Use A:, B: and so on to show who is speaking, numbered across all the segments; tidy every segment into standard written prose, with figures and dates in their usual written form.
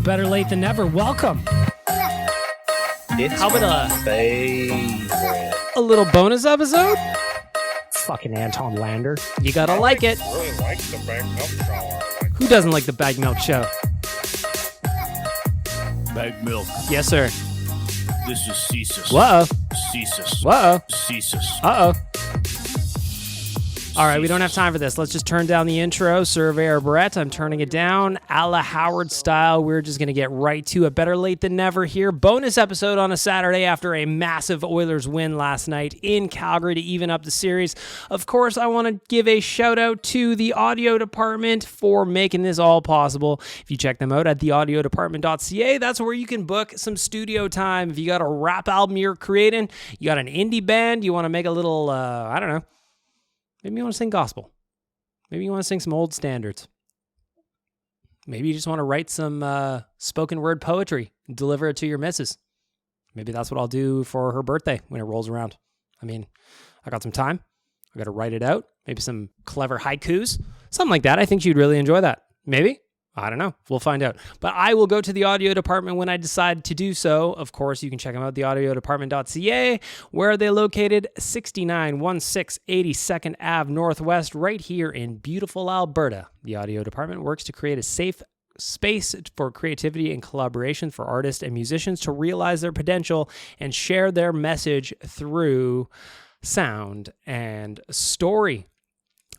A: Better late than never. Welcome.
B: It's
A: How about
B: favorite.
A: a little bonus episode?
C: Fucking Anton Lander.
A: You gotta like it.
D: Really like the Bag Milk Show.
A: Who doesn't like the Bag Milk Show?
D: Bag Milk.
A: Yes, sir.
D: This is Cesus.
A: Whoa.
D: Cesus.
A: Whoa.
D: Cesus.
A: Uh-oh. All right, we don't have time for this. Let's just turn down the intro. Surveyor Brett, I'm turning it down. A la Howard style. We're just going to get right to it. Better late than never here. Bonus episode on a Saturday after a massive Oilers win last night in Calgary to even up the series. Of course, I want to give a shout out to the audio department for making this all possible. If you check them out at theaudiodepartment.ca, that's where you can book some studio time. If you got a rap album you're creating, you got an indie band, you want to make a little, I don't know, maybe you want to sing gospel. Maybe you want to sing some old standards. Maybe you just want to write some spoken word poetry and deliver it to your missus. Maybe that's what I'll do for her birthday when it rolls around. I mean, I got some time. I got to write it out. Maybe some clever haikus. Something like that. I think she'd really enjoy that. Maybe. I don't know. We'll find out. But I will go to the audio department when I decide to do so. Of course, you can check them out, theaudiodepartment.ca. Where are they located? 6916 82nd Ave Northwest, right here in beautiful Alberta. The audio department works to create a safe space for creativity and collaboration for artists and musicians to realize their potential and share their message through sound and story.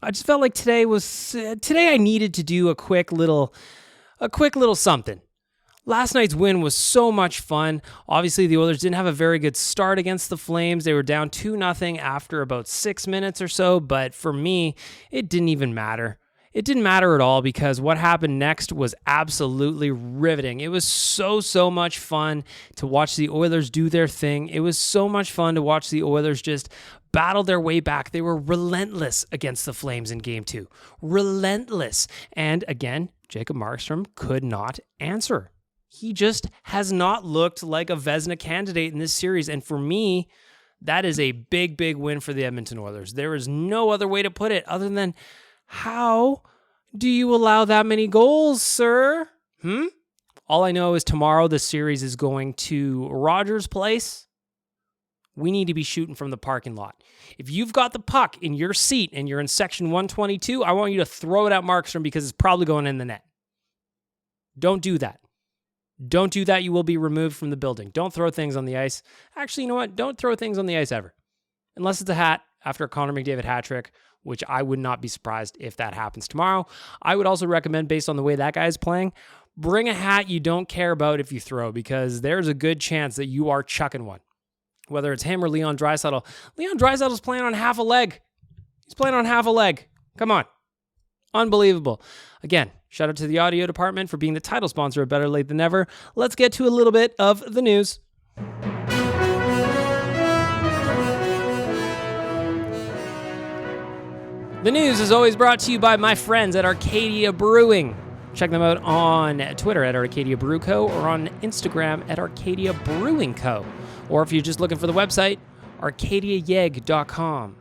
A: I just felt like today I needed to do a quick little something. Last night's win was so much fun. Obviously, the Oilers didn't have a very good start against the Flames. They were down 2-0 after about 6 minutes or so, but for me, it didn't even matter. It didn't matter at all because what happened next was absolutely riveting. It was so much fun to watch the Oilers do their thing. It was so much fun to watch the Oilers just battle their way back. They were relentless against the Flames in Game 2. Relentless. And again, Jacob Markstrom could not answer. He just has not looked like a Vezina candidate in this series. And for me, that is a big win for the Edmonton Oilers. There is no other way to put it other than, how do you allow that many goals, sir? All I know is tomorrow the series is going to Rogers Place. We need to be shooting from the parking lot. If you've got the puck in your seat and you're in section 122, I want you to throw it at Markstrom because it's probably going in the net. Don't do that. Don't do that. You will be removed from the building. Don't throw things on the ice. Actually, you know what? Don't throw things on the ice ever. Unless it's a hat after a Connor McDavid hat trick, which I would not be surprised if that happens tomorrow. I would also recommend, based on the way that guy is playing, bring a hat you don't care about if you throw, because there's a good chance that you are chucking one. Whether it's him or Leon Draisaitl. Leon Draisaitl's playing on half a leg. He's playing on half a leg. Come on. Unbelievable. Again, shout out to the audio department for being the title sponsor of Better Late Than Never. Let's get to a little bit of the news. The news is always brought to you by my friends at Arcadia Brewing. Check them out on Twitter at Arcadia Brew Co. or on Instagram at Arcadia Brewing Co. Or if you're just looking for the website, arcadiayeg.com.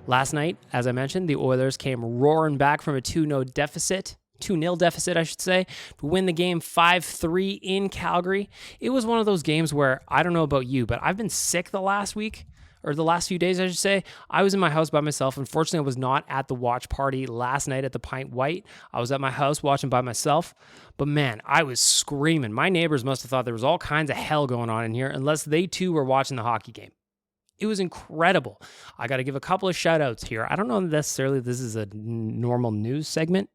A: Last night, as I mentioned, the Oilers came roaring back from a 2-0 deficit, to win the game 5-3 in Calgary. It was one of those games where, I don't know about you, but I've been sick the last few days, I should say. I was in my house by myself. Unfortunately, I was not at the watch party last night at the Pint White. I was at my house watching by myself. But man, I was screaming. My neighbors must have thought there was all kinds of hell going on in here, unless they too were watching the hockey game. It was incredible. I got to give a couple of shout outs here. I don't know necessarily this is a normal news segment,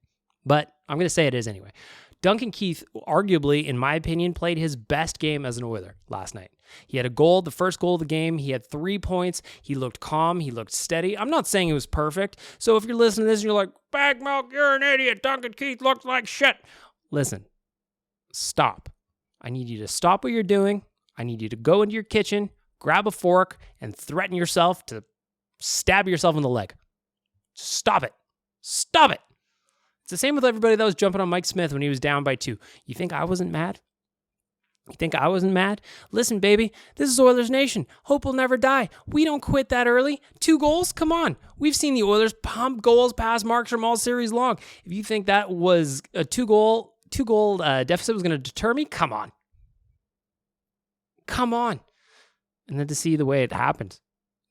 A: but I'm going to say it is anyway. Duncan Keith, arguably, in my opinion, played his best game as an Oiler last night. He had a goal, the first goal of the game. He had 3 points. He looked calm. He looked steady. I'm not saying it was perfect. So if you're listening to this and you're like, Bag Milk, you're an idiot. Duncan Keith looked like shit. Listen, stop. I need you to stop what you're doing. I need you to go into your kitchen, grab a fork, and threaten yourself to stab yourself in the leg. Stop it. Stop it. It's the same with everybody that was jumping on Mike Smith when he was down by 2. You think I wasn't mad? You think I wasn't mad? Listen, baby, this is Oilers Nation. Hope will never die. We don't quit that early. 2 goals? Come on. We've seen the Oilers pump goals past Markstrom all series long. If you think that was a 2-goal 2-goal deficit was going to deter me? Come on. And then to see the way it happened.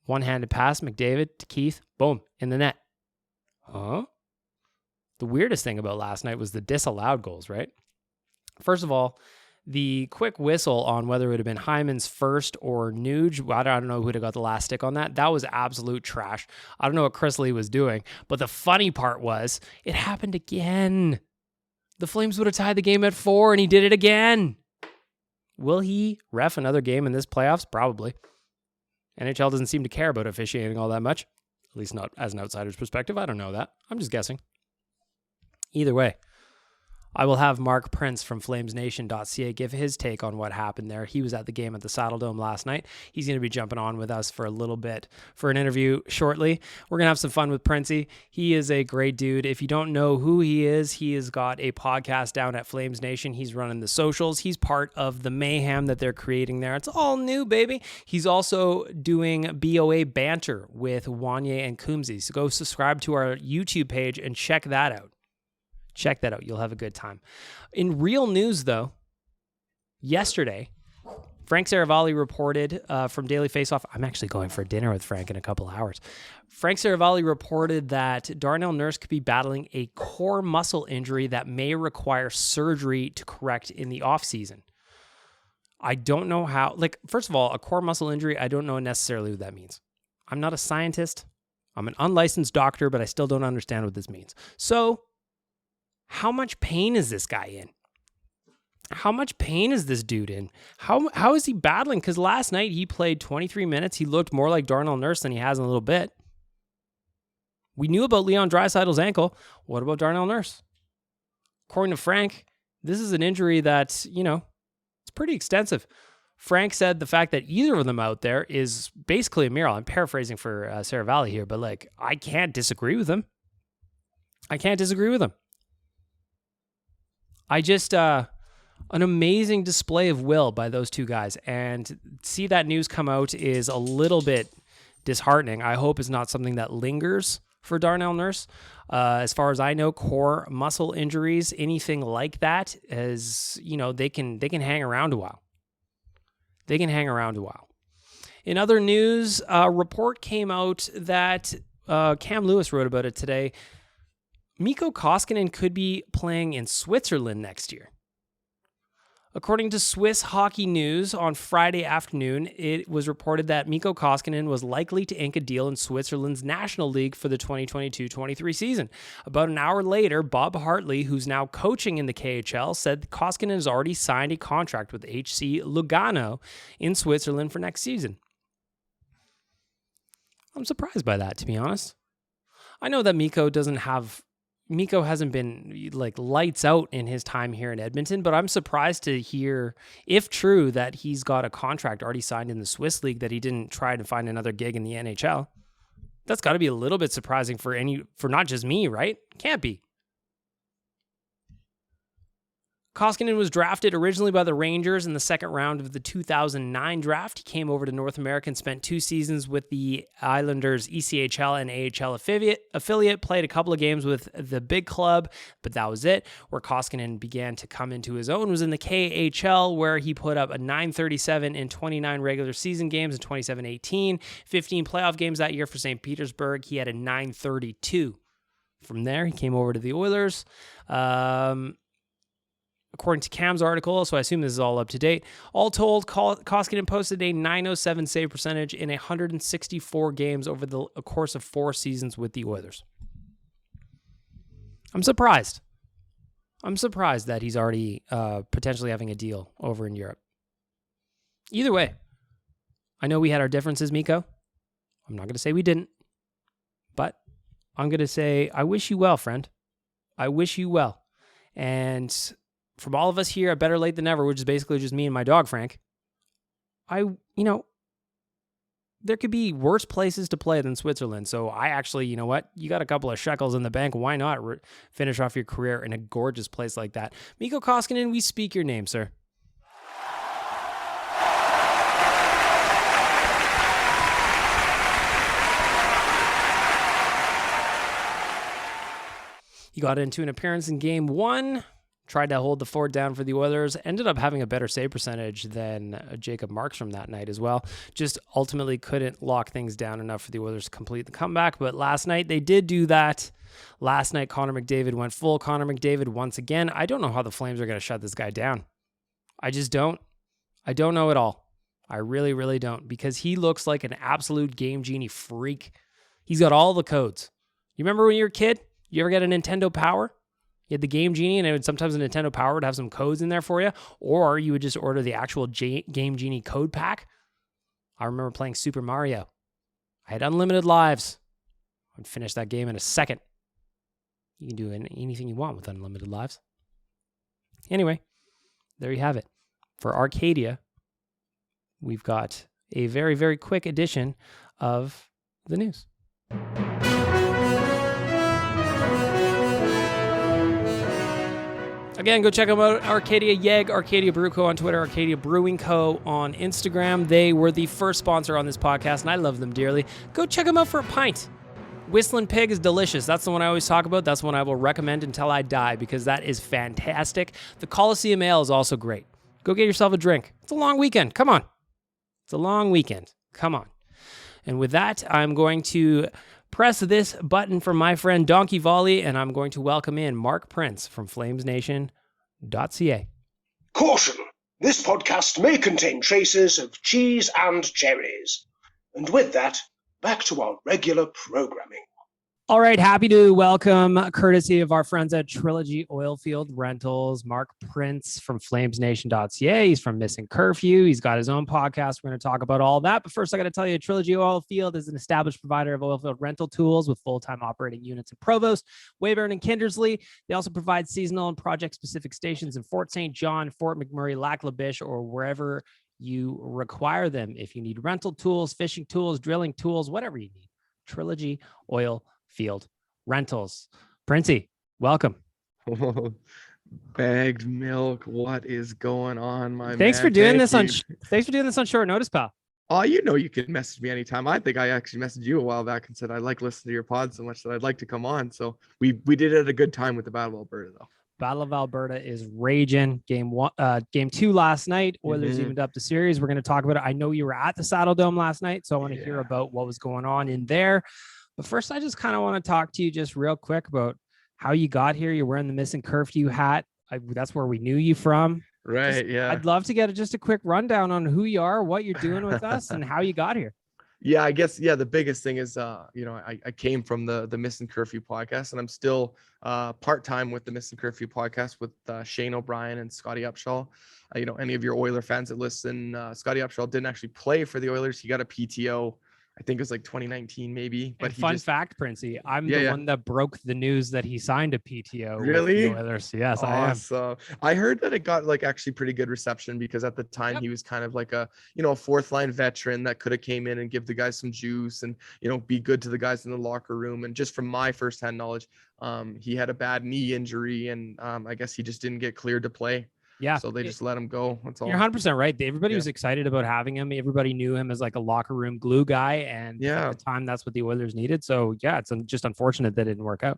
A: One-handed pass, McDavid to Keith, boom, in the net. Huh? The weirdest thing about last night was the disallowed goals, right? First of all, the quick whistle on whether it would have been Hyman's first or Nuge, I don't know who would have got the last stick on that. That was absolute trash. I don't know what Chris Lee was doing, but the funny part was it happened again. The Flames would have tied the game at 4, and he did it again. Will he ref another game in this playoffs? Probably. NHL doesn't seem to care about officiating all that much, at least not as an outsider's perspective. I don't know that. I'm just guessing. Either way, I will have Mark Printz from Flamesnation.ca give his take on what happened there. He was at the game at the Saddle Dome last night. He's going to be jumping on with us for a little bit for an interview shortly. We're going to have some fun with Princey. He is a great dude. If you don't know who he has got a podcast down at Flames Nation. He's running the socials. He's part of the mayhem that they're creating there. It's all new, baby. He's also doing BOA banter with Wanye and Coombsy. So go subscribe to our YouTube page and check that out. Check that out. You'll have a good time. In real news, though, yesterday, Frank Saravalli reported from Daily Faceoff. I'm actually going for dinner with Frank in a couple hours. Frank Saravalli reported that Darnell Nurse could be battling a core muscle injury that may require surgery to correct in the offseason. I don't know how. First of all, a core muscle injury, I don't know necessarily what that means. I'm not a scientist. I'm an unlicensed doctor, but I still don't understand what this means. So, how much pain is this guy in? How much pain is this dude in? How is he battling? Because last night he played 23 minutes. He looked more like Darnell Nurse than he has in a little bit. We knew about Leon Draisaitl's ankle. What about Darnell Nurse? According to Frank, this is an injury that, it's pretty extensive. Frank said the fact that either of them out there is basically a miracle. I'm paraphrasing for Saravalli here, but I can't disagree with him. I just, an amazing display of will by those two guys. And see that news come out is a little bit disheartening. I hope it's not something that lingers for Darnell Nurse. As far as I know, core muscle injuries, anything like that, they can hang around a while. In other news, a report came out that Cam Lewis wrote about it today. Mikko Koskinen could be playing in Switzerland next year. According to Swiss Hockey News on Friday afternoon, it was reported that Mikko Koskinen was likely to ink a deal in Switzerland's National League for the 2022-23 season. About an hour later, Bob Hartley, who's now coaching in the KHL, said Koskinen has already signed a contract with HC Lugano in Switzerland for next season. I'm surprised by that, to be honest. I know that Mikko hasn't been lights out in his time here in Edmonton, but I'm surprised to hear, if true, that he's got a contract already signed in the Swiss League, that he didn't try to find another gig in the NHL. That's got to be a little bit surprising for not just me, right? Can't be. Koskinen was drafted originally by the Rangers in the second round of the 2009 draft. He came over to North America and spent 2 seasons with the Islanders ECHL and AHL affiliate, played a couple of games with the big club, but that was it. Where Koskinen began to come into his own was in the KHL, where he put up a .937 in 29 regular season games in 27-18, 15 playoff games that year for St. Petersburg. He had a .932. From there, he came over to the Oilers. According to Cam's article, so I assume this is all up to date, all told, Koskinen posted a .907 save percentage in 164 games over the course of 4 seasons with the Oilers. I'm surprised that he's already potentially having a deal over in Europe. Either way, I know we had our differences, Mikko. I'm not going to say we didn't, but I'm going to say I wish you well, friend. I wish you well. And from all of us here at Better Late Than Never, which is basically just me and my dog, Frank, there could be worse places to play than Switzerland. So I actually, you know what? You got a couple of shekels in the bank. Why not finish off your career in a gorgeous place like that? Mikko Koskinen, we speak your name, sir. He got into an appearance in Game 1. tried to hold the fort down for the Oilers, ended up having a better save percentage than Jacob Marks from that night as well. Just ultimately couldn't lock things down enough for the Oilers to complete the comeback, but last night they did do that. Last night, Connor McDavid went full Connor McDavid once again. I don't know how the Flames are going to shut this guy down. I just don't. I don't know at all. I really, really don't, because he looks like an absolute Game Genie freak. He's got all the codes. You remember when you were a kid? You ever get a Nintendo Power? You had the Game Genie, and sometimes a Nintendo Power would have some codes in there for you, or you would just order the actual Game Genie code pack. I remember playing Super Mario. I had unlimited lives. I'd finish that game in a second. You can do anything you want with unlimited lives. Anyway, there you have it. For Arcadia, we've got a very, very quick edition of the news. Again, go check them out. Arcadia Yeg, Arcadia Brew Co. on Twitter, Arcadia Brewing Co. on Instagram. They were the first sponsor on this podcast, and I love them dearly. Go check them out for a pint. Whistling Pig is delicious. That's the one I always talk about. That's the one I will recommend until I die, because that is fantastic. The Coliseum Ale is also great. Go get yourself a drink. It's a long weekend. Come on. It's a long weekend. Come on. And with that, I'm going to press this button for my friend Donkey Volley, and I'm going to welcome in Mark Printz from Flamesnation.ca.
E: Caution! This podcast may contain traces of cheese and cherries. And with that, back to our regular programming.
A: All right, happy to welcome, courtesy of our friends at Trilogy Oilfield Rentals, Mark Printz from Flamesnation.ca. He's from Missing Curfew. He's got his own podcast. We're going to talk about all that. But first, I got to tell you, Trilogy Oilfield is an established provider of oilfield rental tools with full-time operating units in Provost, Weyburn, and Kindersley. They also provide seasonal and project-specific stations in Fort St. John, Fort McMurray, Lac La Biche, or wherever you require them. If you need rental tools, fishing tools, drilling tools, whatever you need, Trilogy Oilfield Rentals. Princey, welcome.
F: Bagged milk. What is going on, my
A: Thanks
F: man?
A: for doing this
F: you.
A: on. Thanks for doing this on short notice, pal.
F: Oh, you know you can message me anytime. I think I actually messaged you a while back and said I like listening to your pod so much that I'd like to come on. So we did it at a good time with the Battle of Alberta, though.
A: Battle of Alberta is raging. Game 2 last night. Oilers evened up the series. We're going to talk about it. I know you were at the Saddle Dome last night, so I want to hear about what was going on in there. But first, I just kind of want to talk to you just real quick about how you got here. You're wearing the Missing Curfew hat. That's where we knew you from.
F: Right, yeah.
A: I'd love to get just a quick rundown on who you are, what you're doing with us, and how you got here.
F: Yeah, I guess, the biggest thing is, I came from the Missing Curfew podcast, and I'm still part-time with the Missing Curfew podcast with Shane O'Brien and Scotty Upshaw. Any of your Oiler fans that listen, Scotty Upshaw didn't actually play for the Oilers. He got a PTO. I think it was like 2019 maybe. But
A: fun fact, Princey, I'm the one that broke the news that he signed a PTO.
F: Really?
A: With the Oilers. Yes,
F: awesome. I am. I heard that it got like actually pretty good reception because at the time he was kind of like a fourth line veteran that could have came in and give the guys some juice and be good to the guys in the locker room. And just from my firsthand knowledge, he had a bad knee injury and I guess he just didn't get cleared to play. Yeah. So they just let him go. That's all.
A: You're 100% right. Everybody was excited about having him. Everybody knew him as like a locker room glue guy. And at the time, that's what the Oilers needed. So it's just unfortunate that it didn't work out.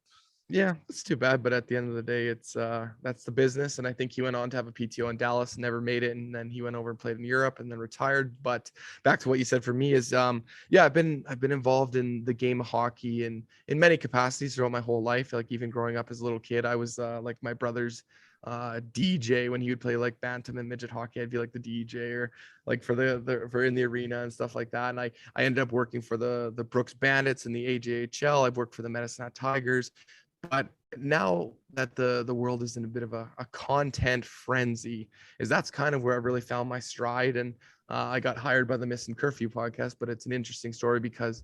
F: Yeah, it's too bad. But at the end of the day, it's that's the business. And I think he went on to have a PTO in Dallas and never made it. And then he went over and played in Europe and then retired. But back to what you said for me is, I've been involved in the game of hockey and in many capacities throughout my whole life. Like even growing up as a little kid, I was like my brother's DJ when he would play like bantam and midget hockey. I'd be like the DJ or like for for in the arena and stuff like that. And I ended up working for the Brooks Bandits and the AJHL. I've worked for the Medicine Hat Tigers. But now that the world is in a bit of a content frenzy, that's kind of where I really found my stride. And I got hired by the Missing Curfew podcast. But it's an interesting story because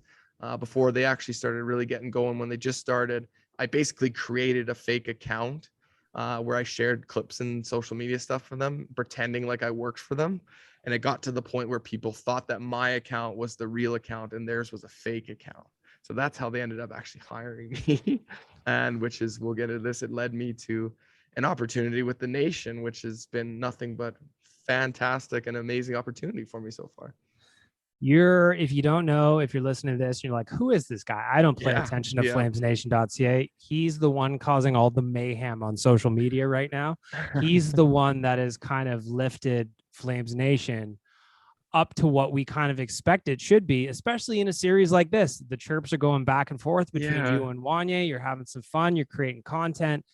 F: before they actually started really getting going, when they just started, I basically created a fake account where I shared clips and social media stuff for them, pretending like I worked for them. And it got to the point where people thought that my account was the real account and theirs was a fake account. So that's how they ended up actually hiring me. And which is, we'll get into this, it led me to an opportunity with the Nation, which has been nothing but fantastic and amazing opportunity for me so far.
A: If you don't know, if you're listening to this, you're like, who is this guy? I don't pay
F: Yeah,
A: attention to
F: yeah.
A: flamesnation.ca. He's the one causing all the mayhem on social media right now. He's the one that has kind of lifted Flames Nation up to what we kind of expect it should be, especially in a series like this. The chirps are going back and forth between
F: Yeah.
A: you and Wanye. You're having some fun. You're creating content.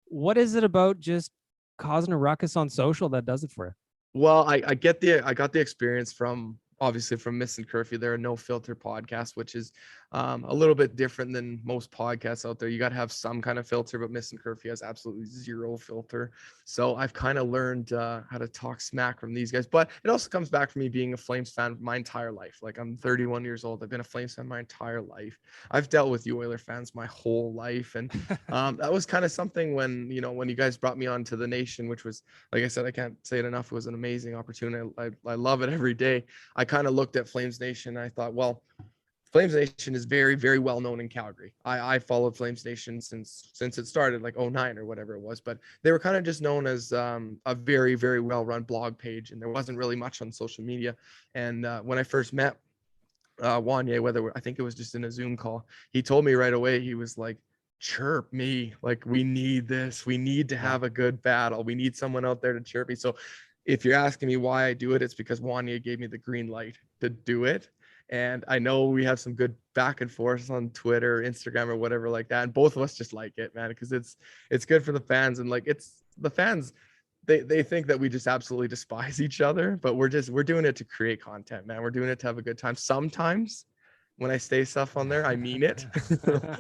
A: What is it about just causing a ruckus on social that does it for you?
F: Well, I got the experience from obviously from Miss and Curfew. They're a no filter podcast, which is a little bit different than most podcasts out there. You got to have some kind of filter, but Miss and Curfew has absolutely zero filter. So I've kind of learned how to talk smack from these guys. But it also comes back from me being a Flames fan my entire life. Like, I'm 31 years old. I've been a Flames fan my entire life. I've dealt with you Oiler fans my whole life. And that was kind of something when you guys brought me on to the Nation, which was, like I said, I can't say it enough. It was an amazing opportunity. I love it every day. I kind of looked at Flames Nation and I thought, well, Flames Nation is very, very well known in Calgary. I followed Flames Nation since it started, like 2009 or whatever it was, but they were kind of just known as a very, very well run blog page, and there wasn't really much on social media. And when I first met Wanye, I think it was just in a Zoom call, he told me right away, he was like, chirp me, like, we need this. We need to have a good battle. We need someone out there to chirp me. So if you're asking me why I do it, it's because Wanye gave me the green light to do it. And I know we have some good back and forth on Twitter, Instagram, or whatever like that. And both of us just like it, man, because it's good for the fans. And like, it's the fans, they think that we just absolutely despise each other, but we're doing it to create content, man. We're doing it to have a good time. Sometimes when I say stuff on there, I mean it.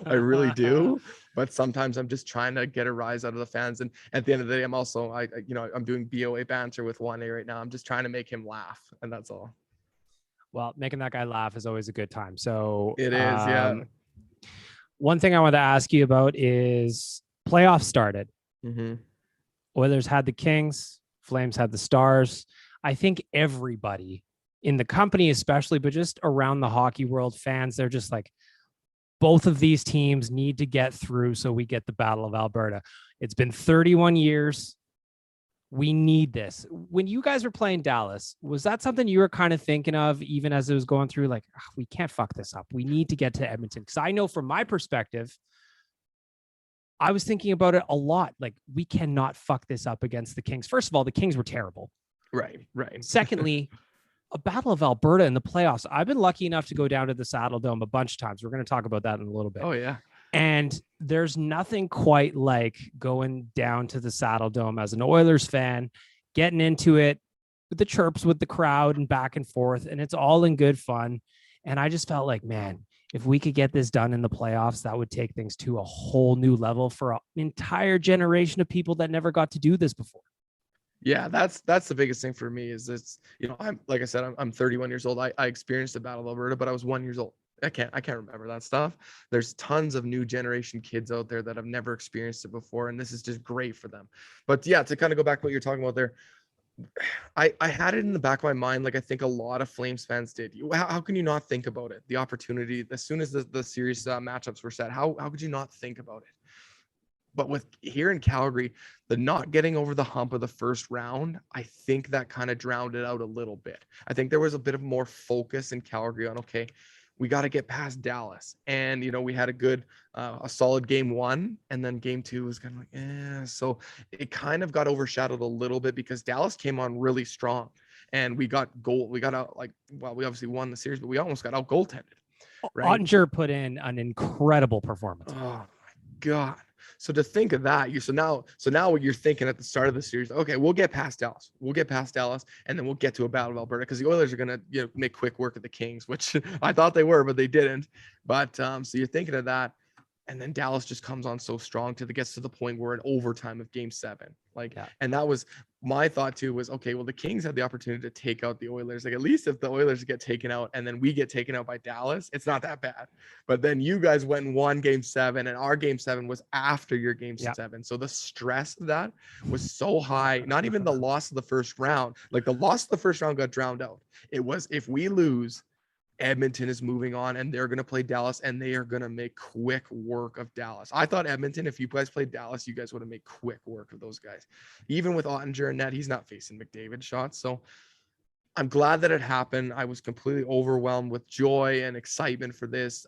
F: I really do. But sometimes I'm just trying to get a rise out of the fans. And at the end of the day, I'm also, I'm doing BOA banter with Wanye right now. I'm just trying to make him laugh, and that's all.
A: Well, making that guy laugh is always a good time. So
F: it is, yeah.
A: One thing I want to ask you about is playoffs started.
F: Mm-hmm.
A: Oilers had the Kings, Flames had the Stars. I think everybody in the company, especially, but just around the hockey world, fans, they're just like, both of these teams need to get through so we get the Battle of Alberta. It's been 31 years. We need this. When you guys were playing Dallas, was that something you were kind of thinking of even as it was going through, like, we can't fuck this up. We need to get to Edmonton? Because I know from my perspective, I was thinking about it a lot. Like, we cannot fuck this up against the Kings. First of all, the Kings were terrible.
F: Right.
A: Secondly, a Battle of Alberta in the playoffs. I've been lucky enough to go down to the Saddle Dome a bunch of times. We're going to talk about that in a little bit.
F: Oh, yeah.
A: And there's nothing quite like going down to the Saddle Dome as an Oilers fan, getting into it with the chirps with the crowd and back and forth, and it's all in good fun. And I just felt like, man, if we could get this done in the playoffs, that would take things to a whole new level for an entire generation of people that never got to do this before.
F: Yeah, that's the biggest thing for me is it's, I'm, like I said, I'm 31 years old. I experienced the Battle of Alberta, but I was 1 year old. I can't remember that stuff. There's tons of new generation kids out there that have never experienced it before, and this is just great for them. But yeah, to kind of go back to what you're talking about there, I had it in the back of my mind, like I think a lot of Flames fans did. How can you not think about it? The opportunity, as soon as the series matchups were set, how could you not think about it? But with here in Calgary, the not getting over the hump of the first round, I think that kind of drowned it out a little bit. I think there was a bit of more focus in Calgary on, okay, we got to get past Dallas. And, we had a solid game one, and then game two was kind of like, So it kind of got overshadowed a little bit because Dallas came on really strong and we got goal. We got out we obviously won the series, but we almost got out goaltended. Right?
A: Ottinger put in an incredible performance.
F: Oh my God. So to think of that, so now what you're thinking at the start of the series, okay, we'll get past Dallas, and then we'll get to a Battle of Alberta because the Oilers are gonna make quick work of the Kings, which I thought they were, but they didn't. But so you're thinking of that, and then Dallas just comes on so strong gets to the point where in overtime of Game 7, and that was my thought too. Was okay, well the Kings had the opportunity to take out the Oilers. Like at least if the Oilers get taken out and then we get taken out by Dallas, it's not that bad. But then you guys went and won Game 7, and our Game 7 was after your Game 7. So the stress of that was so high. Not even the loss of the first round. Like the loss of the first round got drowned out. It was if we lose, Edmonton is moving on and they're going to play Dallas and they are going to make quick work of Dallas. I thought Edmonton, if you guys played Dallas, you guys would have made quick work of those guys. Even with Ottinger and net, he's not facing McDavid shots. So I'm glad that it happened. I was completely overwhelmed with joy and excitement for this.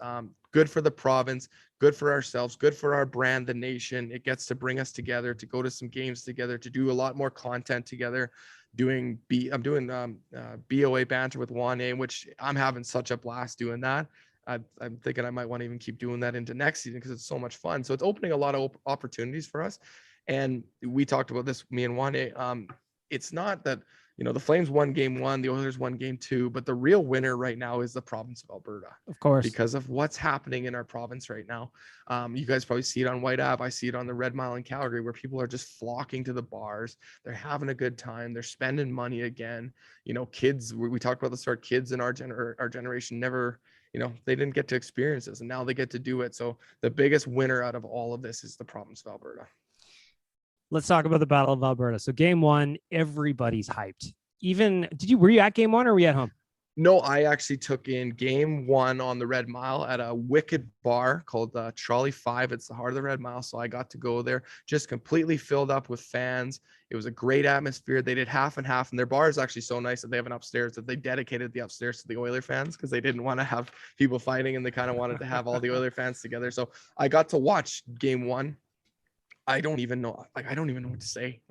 F: Good for the province, good for ourselves, good for our brand, the nation. It gets to bring us together, to go to some games together, to do a lot more content together. I'm doing BOA banter with Juan, which I'm having such a blast doing that. I'm thinking I might want to even keep doing that into next season because it's so much fun. So it's opening a lot of opportunities for us. And we talked about this, me and Juan. It's not that, the Flames won game 1, the Oilers won game 2, but the real winner right now is the province of Alberta.
A: Of course.
F: Because of what's happening in our province right now. You guys probably see it on White Ave. I see it on the Red Mile in Calgary, where people are just flocking to the bars. They're having a good time. They're spending money again. Kids, we talked about the start, kids in our generation never, they didn't get to experience this, and now they get to do it. So the biggest winner out of all of this is the province of Alberta.
A: Let's talk about the Battle of Alberta. So game 1, everybody's hyped. Were you at game 1 or were you at home?
F: No, I actually took in game 1 on the Red Mile at a wicked bar called Trolley 5. It's the heart of the Red Mile. So I got to go there, just completely filled up with fans. It was a great atmosphere. They did half and half, and their bar is actually so nice that they have an upstairs that they dedicated the upstairs to the Oiler fans because they didn't want to have people fighting, and they kind of wanted to have all the Oiler fans together. So I got to watch game 1. I don't even know what to say.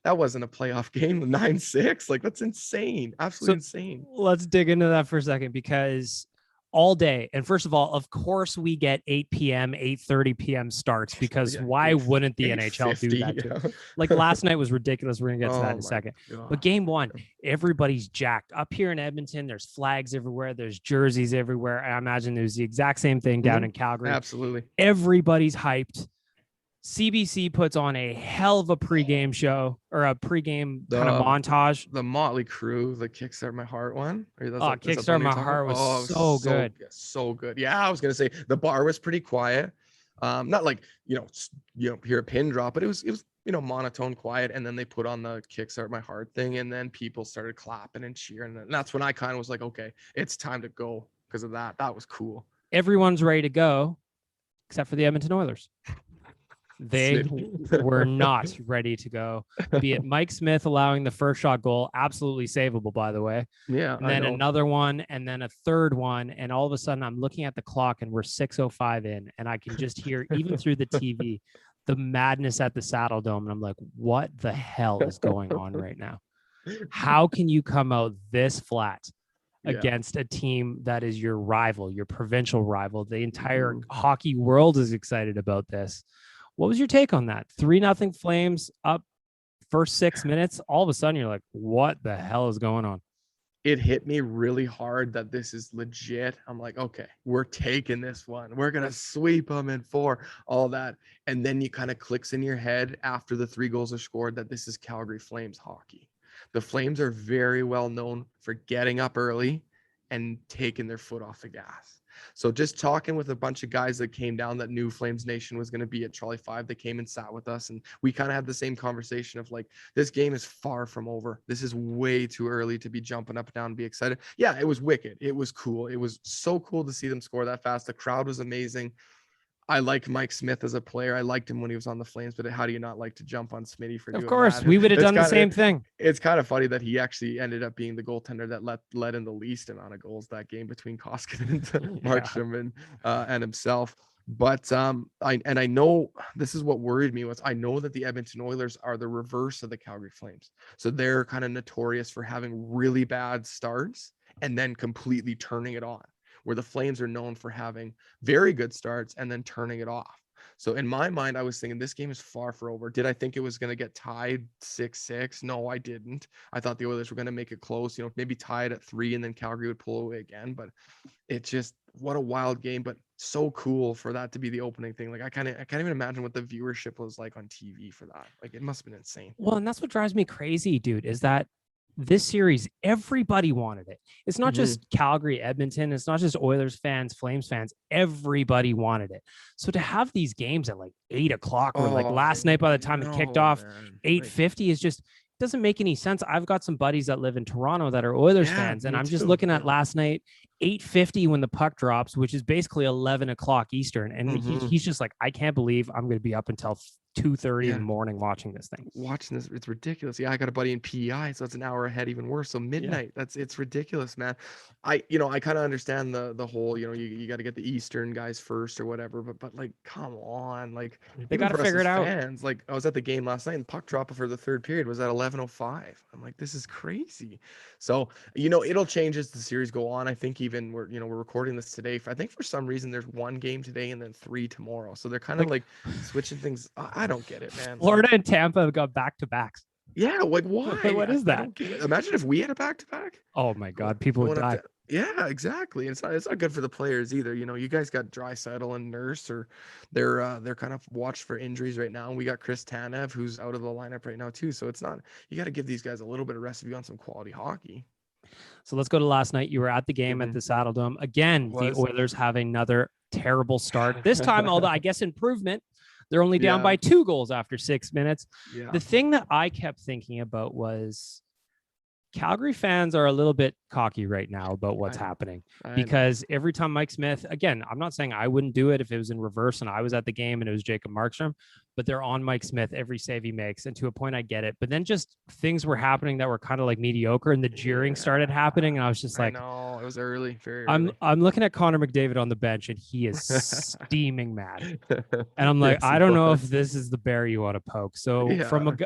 F: That wasn't a playoff game, 9-6. That's insane. Absolutely insane.
A: Let's dig into that for a second, because all day, and first of all, of course we get 8 p.m., 8:30 p.m. starts, because why wouldn't the NHL do that too? Last night was ridiculous. We're gonna get to that in a second. God. But game 1, everybody's jacked. Up here in Edmonton, there's flags everywhere. There's jerseys everywhere. I imagine there's the exact same thing down in Calgary.
F: Absolutely.
A: Everybody's hyped. CBC puts on a hell of a pregame show, or a pregame kind of montage.
F: The Motley Crue, the Kickstart My Heart one.
A: Kickstart My Heart was so good.
F: So good. Yeah, I was going to say the bar was pretty quiet. Not like, hear a pin drop, but it was monotone quiet. And then they put on the Kickstart My Heart thing, and then people started clapping and cheering. And that's when I kind of was like, okay, it's time to go because of that. That was cool.
A: Everyone's ready to go except for the Edmonton Oilers. They were not ready to go. Be it Mike Smith allowing the first shot goal, absolutely savable, by the way.
F: Yeah.
A: And then another one, and then a third one. And all of a sudden I'm looking at the clock and we're 6:05 in, and I can just hear, even through the TV, the madness at the Saddle Dome. And I'm like, what the hell is going on right now? How can you come out this flat against a team that is your rival, your provincial rival? The entire hockey world is excited about this. What was your take on that? 3-0 Flames up first 6 minutes. All of a sudden you're like, what the hell is going on?
F: It hit me really hard that this is legit. I'm like, okay, we're taking this one. We're going to sweep them in 4, all that. And then you kind of clicks in your head after the 3 goals are scored that this is Calgary Flames hockey. The Flames are very well known for getting up early and taking their foot off the gas. So just talking with a bunch of guys that came down that knew Flamesnation was going to be at Trolley 5, they came and sat with us, and we kind of had the same conversation of like, this game is far from over. This is way too early to be jumping up and down and be excited. Yeah, it was wicked. It was cool. It was so cool to see them score that fast. The crowd was amazing. I like Mike Smith as a player. I liked him when he was on the Flames, but how do you not like to jump on Smitty for doing that?
A: Of course, we would have done the same thing.
F: It's kind of funny that he actually ended up being the goaltender that let in the least amount of goals that game between Koskinen and Markstrom and himself. But I know this is what worried me was I know that the Edmonton Oilers are the reverse of the Calgary Flames. So they're kind of notorious for having really bad starts and then completely turning it on, where the Flames are known for having very good starts and then turning it off. So in my mind, I was thinking this game is far from over. Did I think it was going to get tied 6-6? No, I didn't. I thought the Oilers were going to make it close, maybe tie it at 3 and then Calgary would pull away again. But it just, what a wild game, but so cool for that to be the opening thing. I can't even imagine what the viewership was like on TV for that. It must have been insane.
A: Well, and that's what drives me crazy, dude, is that this series, everybody wanted it. It's not just Calgary, Edmonton. It's not just Oilers fans, Flames fans. Everybody wanted it. So to have these games at 8 o'clock or last night, by the time it kicked off, 8:50 is just, doesn't make any sense. I've got some buddies that live in Toronto that are Oilers fans, and I'm just looking at last night, 8:50 when the puck drops, which is basically 11 o'clock Eastern. And he's just like, I can't believe I'm going to be up until 2:30 in the morning watching this thing.
F: Watching this, it's ridiculous. Yeah, I got a buddy in PEI, so it's an hour ahead, even worse. So midnight, it's ridiculous, man. I kind of understand the whole, you got to get the Eastern guys first or whatever, but like, come on, like
A: They got to figure it out.
F: Fans, like, I was at the game last night, and puck drop for the third period was at 11:05. I'm like, this is crazy. So it'll change as the series go on. I think even we're recording this today. I think for some reason there's one game today and then 3 tomorrow. So they're kind of like switching things. I don't get it, man.
A: Florida and Tampa have got back-to-backs.
F: Yeah, like why?
A: What is that?
F: Imagine if we had a back-to-back.
A: Oh my God, people would die.
F: Yeah, exactly. It's not good for the players either. You guys got Draisaitl and Nurse, or they're kind of watched for injuries right now. And we got Chris Tanev, who's out of the lineup right now too. So it's not. You got to give these guys a little bit of rest if you want some quality hockey.
A: So let's go to last night. You were at the game at the Saddle Dome. Again, the Oilers have another terrible start. This time, although I guess improvement, they're only down by 2 goals after 6 minutes.
F: Yeah.
A: The thing that I kept thinking about was Calgary fans are a little bit cocky right now about what's happening, because every time Mike Smith, again, I'm not saying I wouldn't do it if it was in reverse and I was at the game and it was Jacob Markstrom, but they're on Mike Smith every save he makes. And to a point, I get it. But then just things were happening that were kind of like mediocre, and the jeering started happening. And I was just like,
F: no, it was early. Very
A: early. I'm looking at Connor McDavid on the bench, and he is steaming mad. And I'm like, I don't know if this is the bear you want to poke. So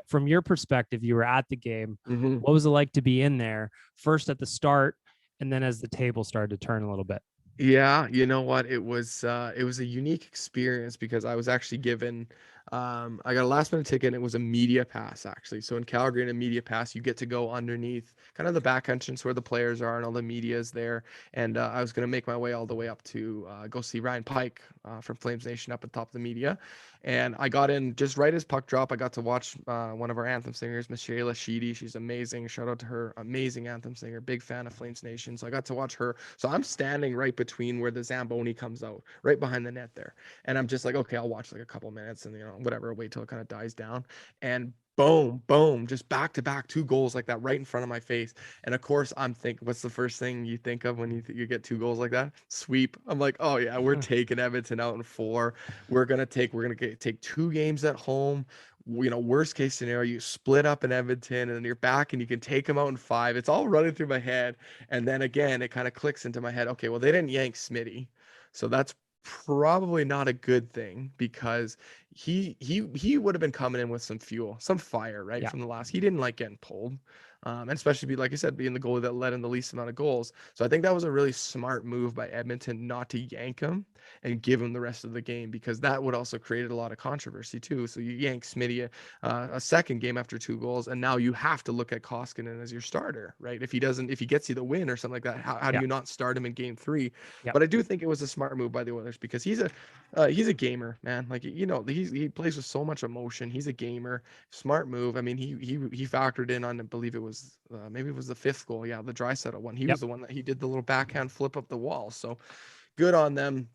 A: from your perspective, you were at the game. What was it like to be in there first at the start, and then as the table started to turn a little bit?
F: Yeah, you know what? It was a unique experience because I was actually given I got a last minute ticket, and it was a media pass actually. So in Calgary, in a media pass, you get to go underneath kind of the back entrance where the players are and all the media is there. And I was going to make my way all the way up to go see Ryan Pike from Flamesnation up at top of the media. And I got in just right as puck drop. I got to watch one of our anthem singers, Miss Shayla Sheedy. She's amazing. Shout out to her. Amazing anthem singer. Big fan of Flamesnation. So I got to watch her. So I'm standing right between where the Zamboni comes out, right behind the net there. And I'm just like, okay, I'll watch like a couple minutes and, whatever, wait till it kind of dies down. And boom, just back to back 2 goals like that right in front of my face. And of course, I'm thinking, what's the first thing you think of when you get 2 goals like that? Sweep. I'm like, oh yeah, we're taking Edmonton out in 4. We're gonna take 2 games at home. Worst case scenario, you split up in Edmonton, and then you're back and you can take them out in 5. It's all running through my head. And then again, it kind of clicks into my head. Okay, well, they didn't yank Smitty, so that's probably not a good thing, because he would have been coming in with some fuel, some fire, right? From the last, he didn't like getting pulled, and especially like I said, being the goalie that led in the least amount of goals. So I think that was a really smart move by Edmonton not to yank him and give him the rest of the game, because that would also created a lot of controversy too. So you yank Smitty a second game after 2 goals, and now you have to look at Koskinen as your starter, right? If he gets you the win or something like that, how do you not start him in game 3? But I do think it was a smart move by the Oilers, because he's a gamer, man. Like, he plays with so much emotion. He's a gamer. Smart move. I mean, he factored in on, I believe it was maybe it was the 5th goal. Yeah, the Draisaitl one. He was the one that he did the little backhand flip up the wall. So good on them.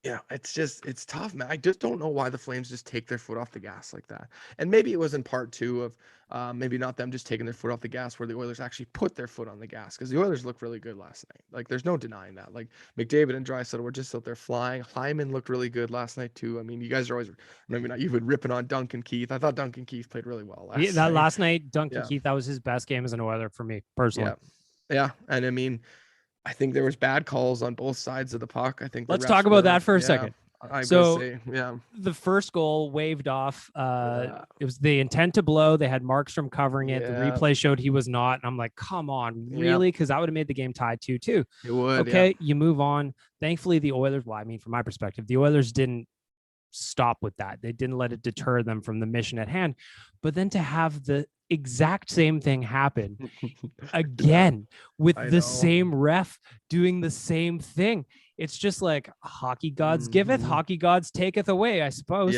F: Yeah, it's tough, man. I just don't know why the Flames just take their foot off the gas like that. And maybe it was in part 2 of maybe not them just taking their foot off the gas, where the Oilers actually put their foot on the gas, because the Oilers looked really good last night. Like, there's no denying that. Like, McDavid and Draisaitl were just out there flying. Hyman looked really good last night too. I mean, you guys are always, maybe not, you've been ripping on Duncan Keith. I thought Duncan Keith played really well last night.
A: Last night, Duncan Keith, that was his best game as an Oiler for me personally.
F: Yeah, and I mean, I think there was bad calls on both sides of the puck. I think
A: let's talk about that for a second.
F: The
A: first goal waved off. It was the intent to blow. They had Markstrom covering it. The replay showed he was not. And I'm like, come on, really? Because that would have made the game tied 2-2.
F: It would.
A: Okay, you move on. Thankfully, the Oilers, from my perspective, the Oilers didn't stop with that. They didn't let it deter them from the mission at hand. But then to have the exact same thing happen again with the same ref doing the same thing. It's just like hockey gods giveth, hockey gods taketh away, I suppose.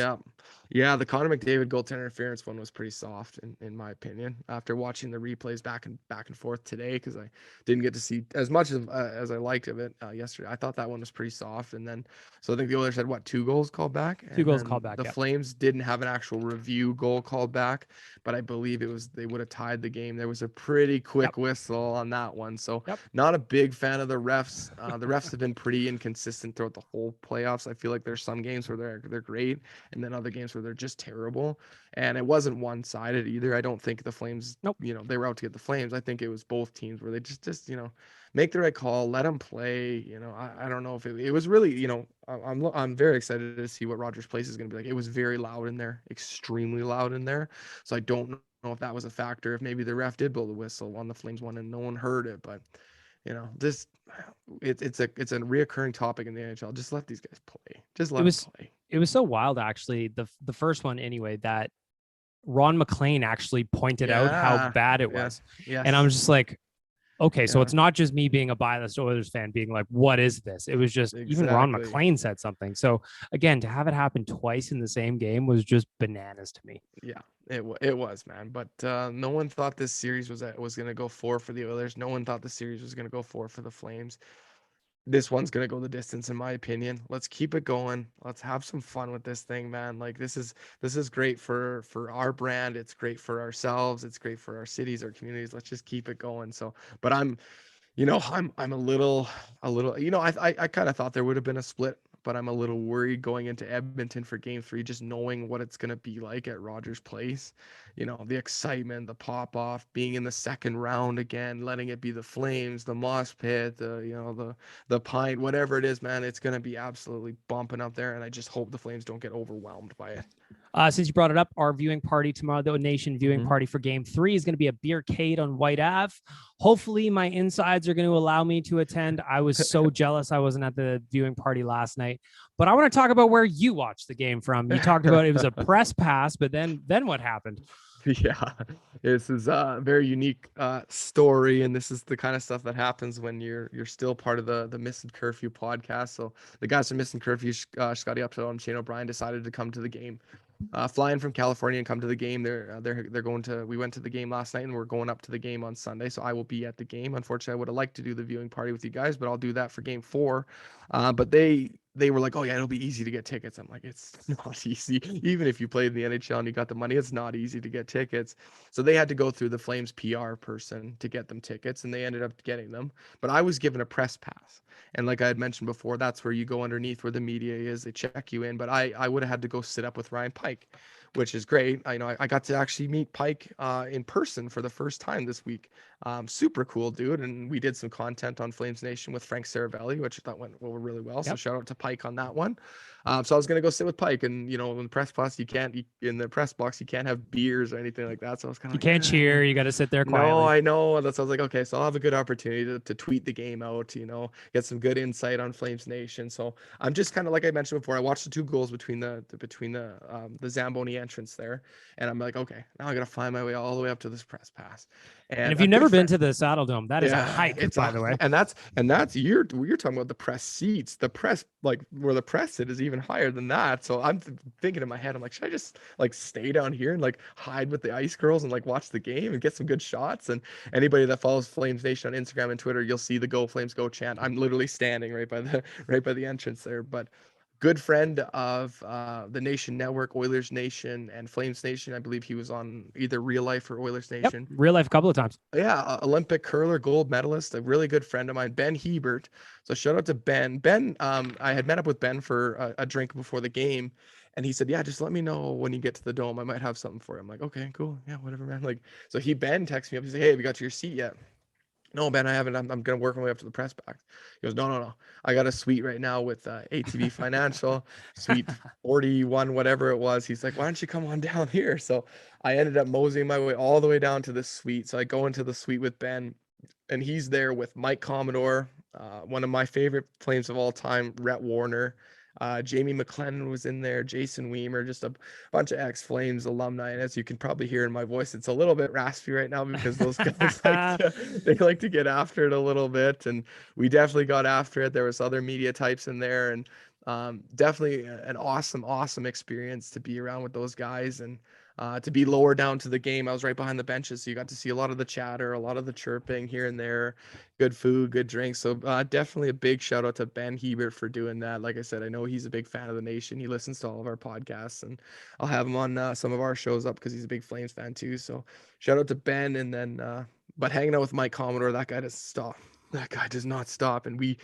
F: Yeah, the Connor McDavid goaltender interference one was pretty soft in my opinion. After watching the replays back and forth today, because I didn't get to see as much as I liked of it yesterday. I thought that one was pretty soft. And then, so I think the Oilers had 2 goals called back.
A: 2 goals called back.
F: The Flames didn't have an actual review goal called back, but I believe they would have tied the game. There was a pretty quick whistle on that one. So not a big fan of the refs. The refs have been pretty inconsistent throughout the whole playoffs. I feel like there's some games where they're great, and then other games where they're just terrible, and it wasn't one-sided either. I don't think the Flames,
A: Nope.
F: they were out to get the Flames. I think it was both teams where they just make the right call, let them play. I don't know if it was really, I'm very excited to see what Rogers Place is going to be like. It was very loud in there, extremely loud in there. So I don't know if that was a factor, if maybe the ref did blow the whistle on the Flames one and no one heard it, but this it's a reoccurring topic in the NHL. Just let these guys play. Just let them play.
A: It was so wild, actually. The first one, anyway, that Ron McLean actually pointed out how bad it was.
F: Yes.
A: And I'm just like, okay, so it's not just me being a biased Oilers fan being like, what is this? It was just even Ron McLean said something. So again, to have it happen twice in the same game was just bananas to me.
F: Yeah, it was, man. But no one thought this series was going to go 4 for the Oilers. No one thought the series was going to go 4 for the Flames. This one's going to go the distance, in my opinion. Let's keep it going. Let's have some fun with this thing, man. Like this is great for our brand. It's great for ourselves. It's great for our cities, our communities. Let's just keep it going. So, but I'm a little, I kind of thought there would have been a split, but I'm a little worried going into Edmonton for game 3, just knowing what it's going to be like at Rogers Place. The excitement, the pop off, being in the second round again, letting it be the Flames, the mosh pit, the pint, whatever it is, man, it's going to be absolutely bumping up there. And I just hope the Flames don't get overwhelmed by it.
A: Since you brought it up, our viewing party tomorrow, the Nation viewing party for game 3 is going to be a beercade on White Ave. Hopefully my insides are going to allow me to attend. I was so jealous I wasn't at the viewing party last night, but I want to talk about where you watched the game from. You talked about it was a press pass, but then what happened?
F: Yeah, this is a very unique story, and this is the kind of stuff that happens when you're still part of the Missing Curfew podcast. So the guys from Missing Curfew, Scotty Upshaw and Shane O'Brien, decided to come to the game, flying from California and come to the game. They're going to. We went to the game last night, and we're going up to the game on Sunday. So I will be at the game. Unfortunately, I would have liked to do the viewing party with you guys, but I'll do that for game 4. But they were like, oh yeah, it'll be easy to get tickets. I'm like, it's not easy. Even if you played in the NHL and you got the money, it's not easy to get tickets. So they had to go through the Flames PR person to get them tickets, and they ended up getting them. But I was given a press pass. And like I had mentioned before, that's where you go underneath where the media is. They check you in. But I would have had to go sit up with Ryan Pike, which is great. I got to actually meet Pike in person for the first time this week. Super cool dude. And we did some content on Flamesnation with Frank Saravelli, which I thought went really well. Yep. So shout out to Pike on that one. So I was going to go sit with Pike, and in the press box, you can't have beers or anything like that. So I was kind of
A: you can't cheer. You got to sit there quietly.
F: No, I know. So I was like, okay, so I'll have a good opportunity to tweet the game out, get some good insight on Flames Nation. So I'm just kind of, like I mentioned before, I watched the 2 goals between the Zamboni entrance there, and I'm like, okay, now I got to find my way all the way up to this press pass. And
A: if you've never been to the Saddle Dome, that is a hike, by the way.
F: And that's you're talking about the press seats. The press, like where the press is even higher than that. So I'm thinking in my head, I'm like, should I just like stay down here and like hide with the Ice Girls and like watch the game and get some good shots? And anybody that follows Flames Nation on Instagram and Twitter, you'll see the "Go Flames Go" chant. I'm literally standing right by the entrance there. But good friend of the Nation Network, Oilers Nation, and Flames Nation. I believe he was on either Real Life or Oilers Nation.
A: Yep, Real Life a couple of times.
F: Yeah, Olympic curler, gold medalist, a really good friend of mine, Ben Hebert. So shout out to Ben. Ben, I had met up with Ben for a drink before the game, and he said, yeah, just let me know when you get to the Dome. I might have something for you. I'm like, okay, cool. Yeah, whatever, man. Like, so Ben texts me up. He said, hey, have you got to your seat yet? No, Ben, I haven't. I'm going to work my way up to the press box. He goes, no. I got a suite right now with ATV Financial, suite 41, whatever it was. He's like, why don't you come on down here? So I ended up moseying my way all the way down to the suite. So I go into the suite with Ben, and he's there with Mike Commodore, one of my favorite Flames of all time, Rhett Warner. Jamie McLennan was in there, Jason Weimer, just a bunch of ex-Flames alumni. And as you can probably hear in my voice, it's a little bit raspy right now because those guys they like to get after it a little bit. And we definitely got after it. There was other media types in there, and definitely an awesome experience to be around with those guys. And to be lower down to the game, I was right behind the benches, so you got to see a lot of the chatter, a lot of the chirping here and there, good food, good drinks. So definitely a big shout out to Ben Hebert for doing that. Like I said, I know he's a big fan of the Nation. He listens to all of our podcasts, and I'll have him on some of our shows up because he's a big Flames fan too. So shout out to Ben. And then but hanging out with Mike Commodore, that guy doesn't stop. that guy does not stop. And we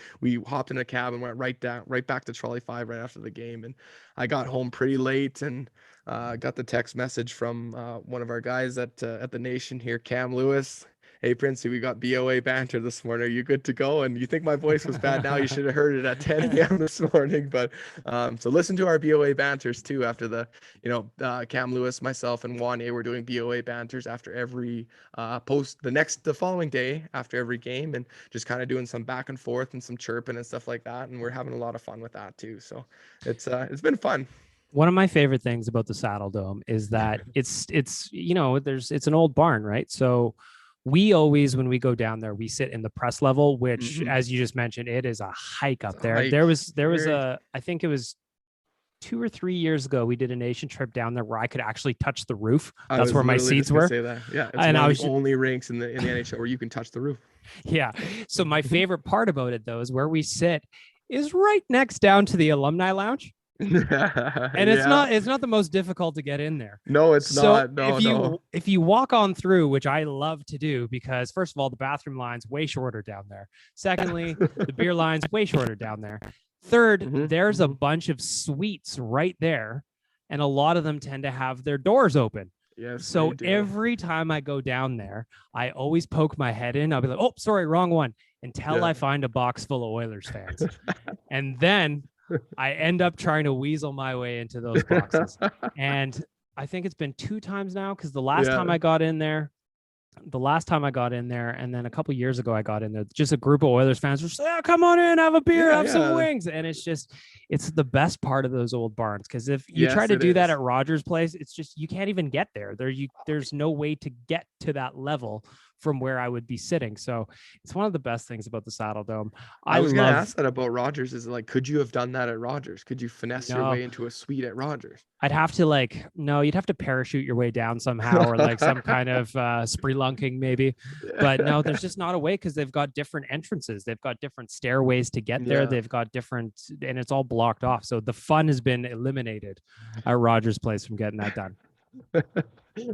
F: hopped in a cab and went right back to Trolley 5 right after the game. And I got home pretty late and got the text message from one of our guys at the Nation here, Cam Lewis. Hey, Princey, we got BOA banter this morning. Are you good to go? And you think my voice was bad now? You should have heard it at 10 a.m. this morning. But so listen to our BOA banters too. After the, Cam Lewis, myself, and Wanye were doing BOA banters after every the following day after every game, and just kind of doing some back and forth and some chirping and stuff like that. And we're having a lot of fun with that too. So it's been fun.
A: One of my favorite things about the Saddle Dome is that it's an old barn, right? So we always, when we go down there, we sit in the press level, which, as you just mentioned, it is a hike up there. There was I think it was 2 or 3 years ago, we did a nation trip down there where I could actually touch the roof. That's where my seats were.
F: Say that. Yeah, it's one of the only rinks in the NHL where you can touch the roof.
A: Yeah. So my favorite part about it, though, is where we sit is right next down to the alumni lounge. And it's not the most difficult to get in there.
F: No, it's not. No,
A: if you walk on through, which I love to do, because first of all, the bathroom line's way shorter down there. Secondly, the beer line's way shorter down there. Third, there's a bunch of suites right there, and a lot of them tend to have their doors open.
F: Yes.
A: So every time I go down there, I always poke my head in. I'll be like, "Oh, sorry, wrong one," until I find a box full of Oilers fans, and then I end up trying to weasel my way into those boxes. And I think it's been 2 times now, because the last time I got in there, and then a couple years ago I got in there, just a group of Oilers fans were saying, "Oh, come on in, have a beer, have some wings." And it's the best part of those old barns, because if you try to do that at Rogers Place, it's just, you can't even get there. There's no way to get to that level from where I would be sitting. So it's one of the best things about the Saddle Dome.
F: I was going to ask that about Rogers. Is like, could you have done that at Rogers? Could you finesse your way into a suite at Rogers?
A: I'd have to you'd have to parachute your way down somehow, or like some kind of spelunking maybe. But no, there's just not a way, because they've got different entrances. They've got different stairways to get there. They've got different, and it's all blocked off. So the fun has been eliminated at Rogers Place from getting that done.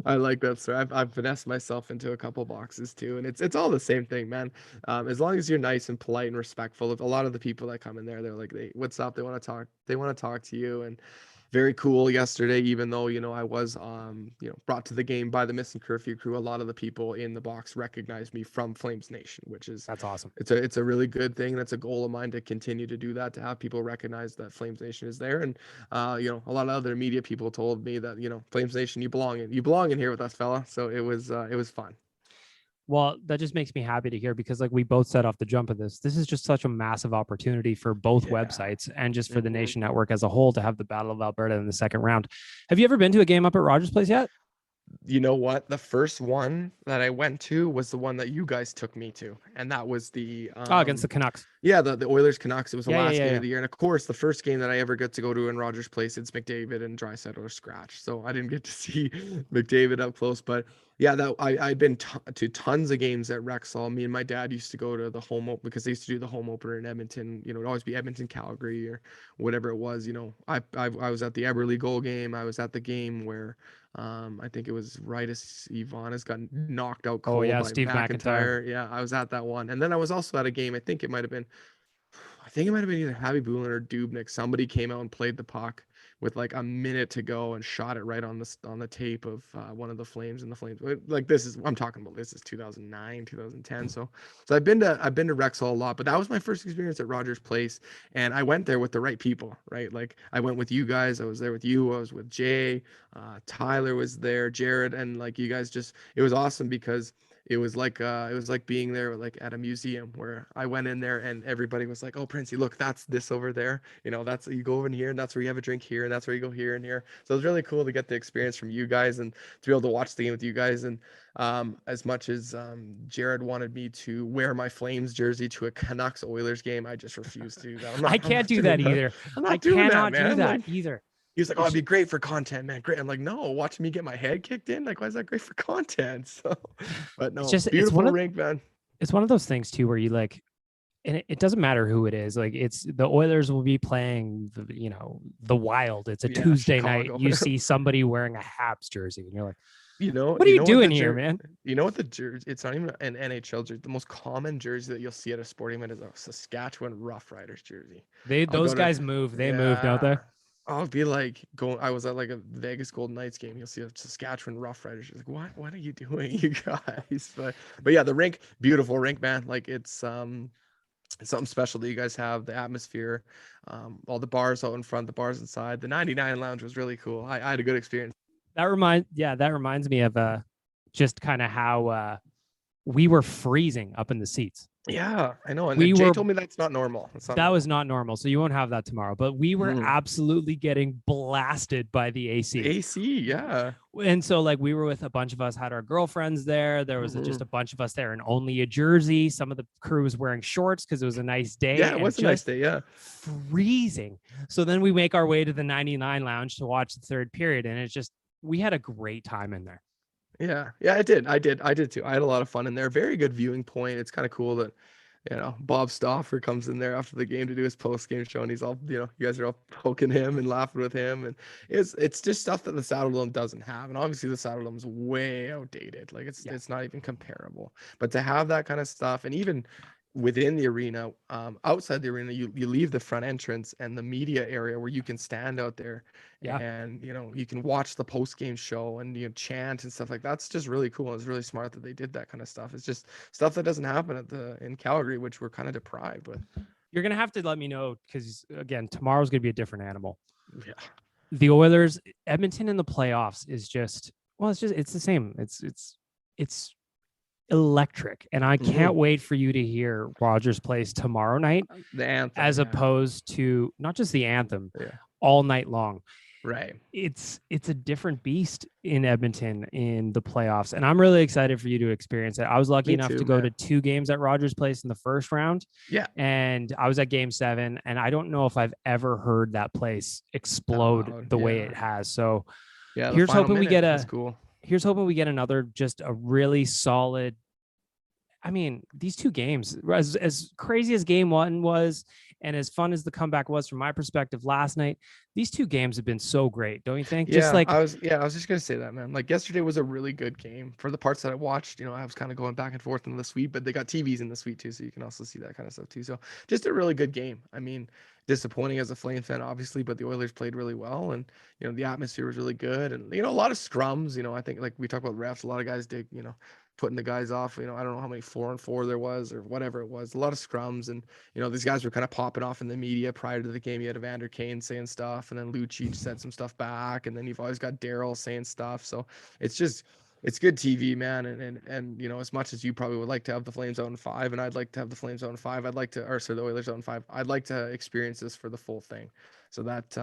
F: I like that, sir. I've finessed myself into a couple boxes too, and it's all the same thing, man. As long as you're nice and polite and respectful. A lot of the people that come in there, they're like, "What's up?" They want to talk to you, and very cool yesterday, even though, I was, brought to the game by the Missing Curfew crew. A lot of the people in the box recognized me from Flamesnation, that's
A: awesome.
F: It's a really good thing. That's a goal of mine, to continue to do that, to have people recognize that Flamesnation is there. And, a lot of other media people told me that, Flamesation, you belong in here with us, fella. So it was fun.
A: Well, that just makes me happy to hear, because like we both said off the jump of this is just such a massive opportunity for both websites, and just for the Nation Network as a whole, to have the Battle of Alberta in the second round. Have you ever been to a game up at Rogers Place yet?
F: You know what? The first one that I went to was the one that you guys took me to, and that was the
A: against the Canucks.
F: Yeah, the Oilers Canucks. It was the last game of the year, and of course, the first game that I ever get to go to in Rogers Place, it's McDavid and Draisaitl scratch. So I didn't get to see McDavid up close, but yeah, that I'd been to tons of games at Rexall. Me and my dad used to go to the home because they used to do the home opener in Edmonton. It'd always be Edmonton, Calgary, or whatever it was. I was at the Eberle goal game. I was at the game where I think it was right as Ivanas got knocked out cold by
A: Steve McIntyre.
F: Yeah, I was at that one, and then I was also at a game. I think it might have been either Javi Bulin or Dubnik. Somebody came out and played the puck with like a minute to go and shot it right on the tape of one of the Flames, and the Flames. Like, this is I'm talking about. This is 2009, 2010. So I've been to Rexall a lot, but that was my first experience at Rogers Place, and I went there with the right people, right? Like, I went with you guys. I was there with you. I was with Jay. Tyler was there. Jared, and like, you guys it was awesome, because it was like being there like at a museum, where I went in there and everybody was like, "Oh, Princey, look, that's this over there. That's, you go over in here, and that's where you have a drink here, and that's where you go here and here." So it was really cool to get the experience from you guys, and to be able to watch the game with you guys. And as much as Jared wanted me to wear my Flames jersey to a Canucks Oilers game, I just refused to do that.
A: I can't do that either. I cannot do that either.
F: He was like, "Oh, it'd be great for content, man. Great." I'm like, "No, watching me get my head kicked in. Like, why is that great for content?" So, but no, beautiful beautiful rink, man.
A: It's one of those things too, where you like, and it doesn't matter who it is. Like, it's the Oilers will be playing the Wild. It's a Tuesday Chicago night. You see somebody wearing a Habs jersey, and you're like, What are you doing here, man?
F: You know what the jersey? It's not even an NHL jersey. The most common jersey that you'll see at a sporting event is a Saskatchewan Roughriders jersey.
A: Those guys move. They move, don't they?
F: I'll be like I was at like a Vegas Golden Knights game. You'll see a Saskatchewan Roughriders. You're like, what are you doing, you guys? But yeah, the rink, beautiful rink, man. Like it's something special that you guys have. The atmosphere, all the bars out in front, the bars inside. The 99 lounge was really cool. I had a good experience.
A: That reminds me of just kind of how we were freezing up in the seats.
F: Yeah, I know. And Jay told me that's not normal.
A: That was not normal. So you won't have that tomorrow. But we were absolutely getting blasted by the AC.
F: AC, yeah.
A: And so like we were with a bunch of us, had our girlfriends there. There was just a bunch of us there in only a jersey. Some of the crew was wearing shorts because it was a nice day.
F: Yeah, it was a nice day, yeah.
A: Freezing. So then we make our way to the 99 lounge to watch the third period. And it's just, we had a great time in there.
F: Yeah, I did too. I had a lot of fun in there. Very good viewing point. It's kind of cool that, Bob Stauffer comes in there after the game to do his post-game show, and he's all, you guys are all poking him and laughing with him, and it's just stuff that the Saddledome doesn't have, and obviously the Saddledome is way outdated. Like it's not even comparable. But to have that kind of stuff, and even within the arena, outside the arena, you leave the front entrance and the media area where you can stand out there, and you can watch the post-game show and chant and stuff like that. That's just really cool. It's really smart that they did that kind of stuff. It's just stuff that doesn't happen in Calgary, which we're kind of deprived with.
A: You're gonna have to let me know, because again, tomorrow's gonna be a different animal.
F: Yeah,
A: the Oilers, Edmonton in the playoffs is just, it's the same. It's electric, and I can't wait for you to hear Rogers plays tomorrow night,
F: the anthem,
A: as opposed to not just the anthem, all night long.
F: Right.
A: It's a different beast in Edmonton in the playoffs, and I'm really excited for you to experience it. I was lucky enough to go to 2 games at Rogers Place in the first round.
F: Yeah.
A: And I was at game 7, and I don't know if I've ever heard that place explode the way it has. So here's hoping we get here's hoping we get another, just a really solid. I mean, these 2 games, as crazy as game 1 was, and as fun as the comeback was from my perspective last night, these 2 games have been so great, don't you think?
F: Yeah, I was just gonna say that, man. Like yesterday was a really good game. For the parts that I watched, I was kind of going back and forth in the suite, but they got TVs in the suite too, so you can also see that kind of stuff too. So just a really good game. I mean, disappointing as a Flame fan, obviously, but the Oilers played really well, and the atmosphere was really good, and a lot of scrums. I think, like we talk about refs, a lot of guys dig, putting the guys off. I don't know how many 4-on-4 there was or whatever it was. A lot of scrums, and these guys were kind of popping off in the media prior to the game. You had Evander Kane saying stuff, and then Lucic said some stuff back, and then you've always got Daryl saying stuff. So it's good TV, man. And as much as you probably would like to have the Flames out in 5, and I'd like to have the Flames out in 5, the Oilers out in 5, I'd like to experience this for the full thing. So that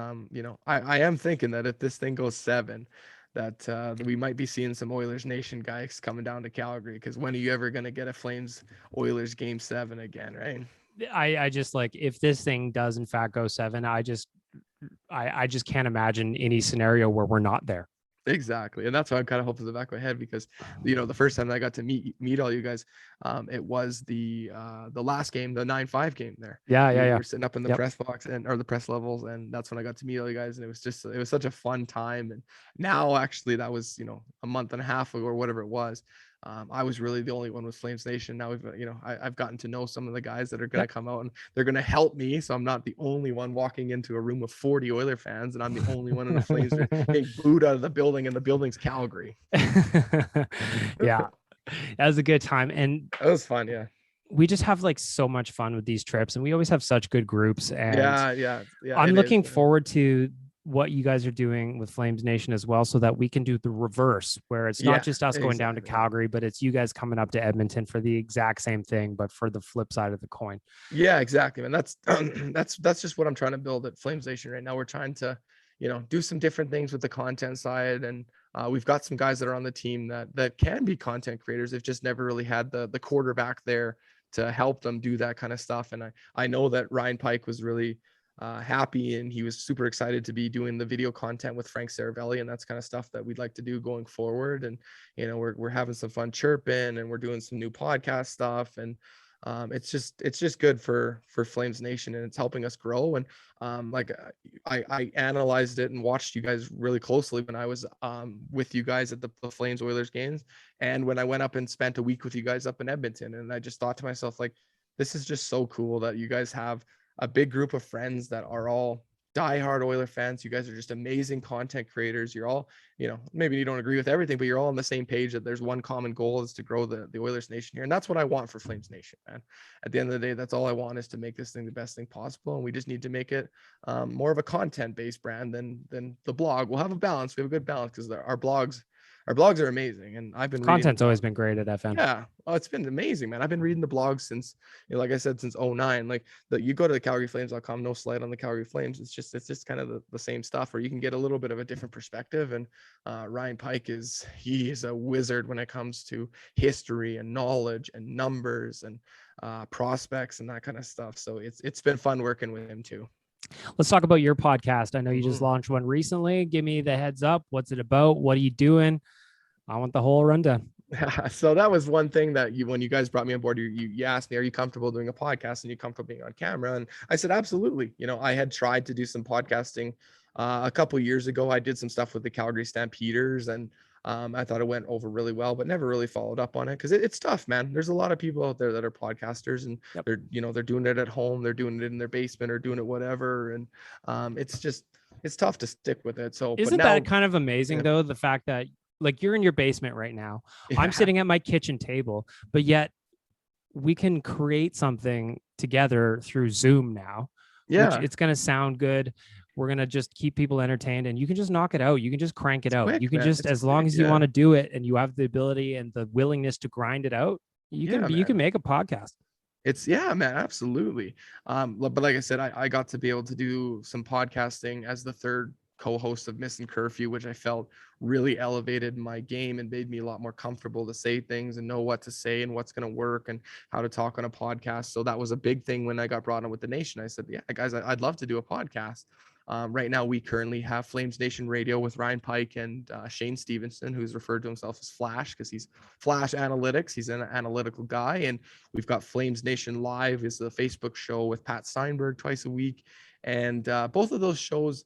F: I am thinking that if this thing goes 7, that we might be seeing some Oilers Nation guys coming down to Calgary, because when are you ever going to get a Flames Oilers game 7 again, right?
A: I just, like, if this thing does in fact go 7, I just can't imagine any scenario where we're not there.
F: Exactly. And that's why I'm kind of hoping in the back of my head, because the first time that I got to meet all you guys, it was the last game, the 9-5 game there.
A: We
F: were sitting up in the press box or the press levels, and that's when I got to meet all you guys, and it was such a fun time. And now, actually, that was a month and a half ago or whatever it was. I was really the only one with Flamesnation. Now I've gotten to know some of the guys that are going to come out, and they're going to help me. So I'm not the only one walking into a room of 40 Oiler fans, and I'm the only one in the Flames being booed out of the building, and the building's Calgary.
A: Yeah, that was a good time. And
F: that was fun. Yeah.
A: We just have like so much fun with these trips, and we always have such good groups. And I'm looking forward to what you guys are doing with Flames Nation as well, so that we can do the reverse, where it's not just us going down to Calgary, but it's you guys coming up to Edmonton for the exact same thing, but for the flip side of the coin. Yeah, exactly. And that's just what I'm trying to build at Flames Nation right now. We're trying to, do some different things with the content side. And we've got some guys that are on the team that can be content creators. They've just never really had the quarterback there to help them do that kind of stuff. And I know that Ryan Pike was really happy, and he was super excited to be doing the video content with Frank Saravelli, and that's kind of stuff that we'd like to do going forward. And we're having some fun chirping, and we're doing some new podcast stuff, and
F: it's just good for Flames Nation, and it's helping us grow. And I analyzed it and watched you guys really closely when I was with you guys at the Flames Oilers games, and when I went up and spent a week with you guys up in Edmonton, and I just thought to myself, like, this is just so cool that you guys have a big group of friends that are all diehard Oiler fans. You guys are just amazing content creators. You're all, maybe you don't agree with everything, but you're all on the same page that there's one common goal, is to grow the Oilers Nation here. And that's what I want for Flames Nation, man. At the end of the day, that's all I want, is to make this thing the best thing possible. And we just need to make it more of a content-based brand than the blog. We'll have a balance. We have a good balance, because our blogs are amazing, and I've been
A: Content's always been great at FN.
F: Yeah, it's been amazing, man. I've been reading the blogs since, like I said, since 09. Like, you go to the CalgaryFlames.com, no slight on the Calgary Flames. It's just kind of the same stuff, where you can get a little bit of a different perspective. And Ryan Pike is a wizard when it comes to history and knowledge and numbers and prospects and that kind of stuff. So it's been fun working with him too.
A: Let's talk about your podcast. I know you just launched one recently. Give me the heads up. What's it about? What are you doing? I want the whole rundown.
F: So that was one thing that when you guys brought me on board, you asked me, are you comfortable doing a podcast, and you comfortable being on camera? And I said, absolutely. I had tried to do some podcasting a couple years ago. I did some stuff with the Calgary Stampeders, and I thought it went over really well, but never really followed up on it, because it's tough, man. There's a lot of people out there that are podcasters, and they're doing it at home, they're doing it in their basement, or doing it whatever, and it's tough to stick with it. So
A: isn't that kind of amazing though, the fact that, like, you're in your basement right now, I'm sitting at my kitchen table, but yet we can create something together through Zoom now. It's going to sound good. We're going to just keep people entertained, and you can just knock it out. You can just crank it out.
F: Quick,
A: you can
F: man.
A: As
F: It's
A: long
F: quick,
A: as you want to do it, and you have the ability and the willingness to grind it out, you can make a podcast.
F: Man, absolutely. But like I said, I got to be able to do some podcasting as the third co-host of Missing Curfew, which I felt really elevated my game and made me a lot more comfortable to say things and know what to say and what's going to work and how to talk on a podcast. So that was a big thing when I got brought on with the Nation. I said, yeah, guys, I'd love to do a podcast. Right now, we currently have Flames Nation Radio with Ryan Pike and Shane Stevenson, who's referred to himself as Flash, because he's Flash Analytics. He's an analytical guy. And we've got Flames Nation Live, is the Facebook show with Pat Steinberg twice a week. And both of those shows,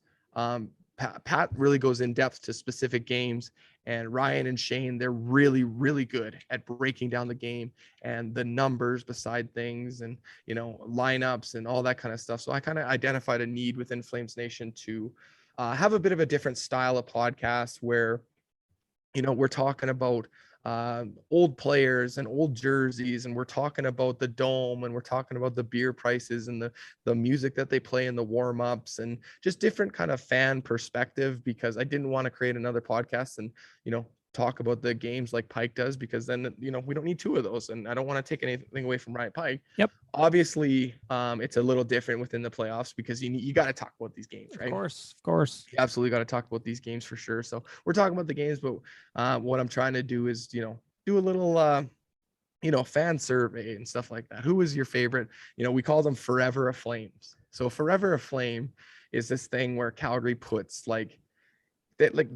F: Pat really goes in depth to specific games, and Ryan and Shane, they're really, really good at breaking down the game and the numbers beside things, and lineups and all that kind of stuff. So I kind of identified a need within Flames Nation to have a bit of a different style of podcast where we're talking about old players and old jerseys, and we're talking about the dome, and we're talking about the beer prices and the music that they play in the warm-ups, and just different kind of fan perspective, because I didn't want to create another podcast and talk about the games like Pike does, because then we don't need two of those, and I don't want to take anything away from Ryan Pike.
A: Yep.
F: Obviously, it's a little different within the playoffs, because you got to talk about these games, right?
A: Of course.
F: You absolutely got to talk about these games for sure. So we're talking about the games, but what I'm trying to do is do a little fan survey and stuff like that. Who is your favorite? We call them Forever a Flames. So Forever a Flame is this thing where Calgary puts like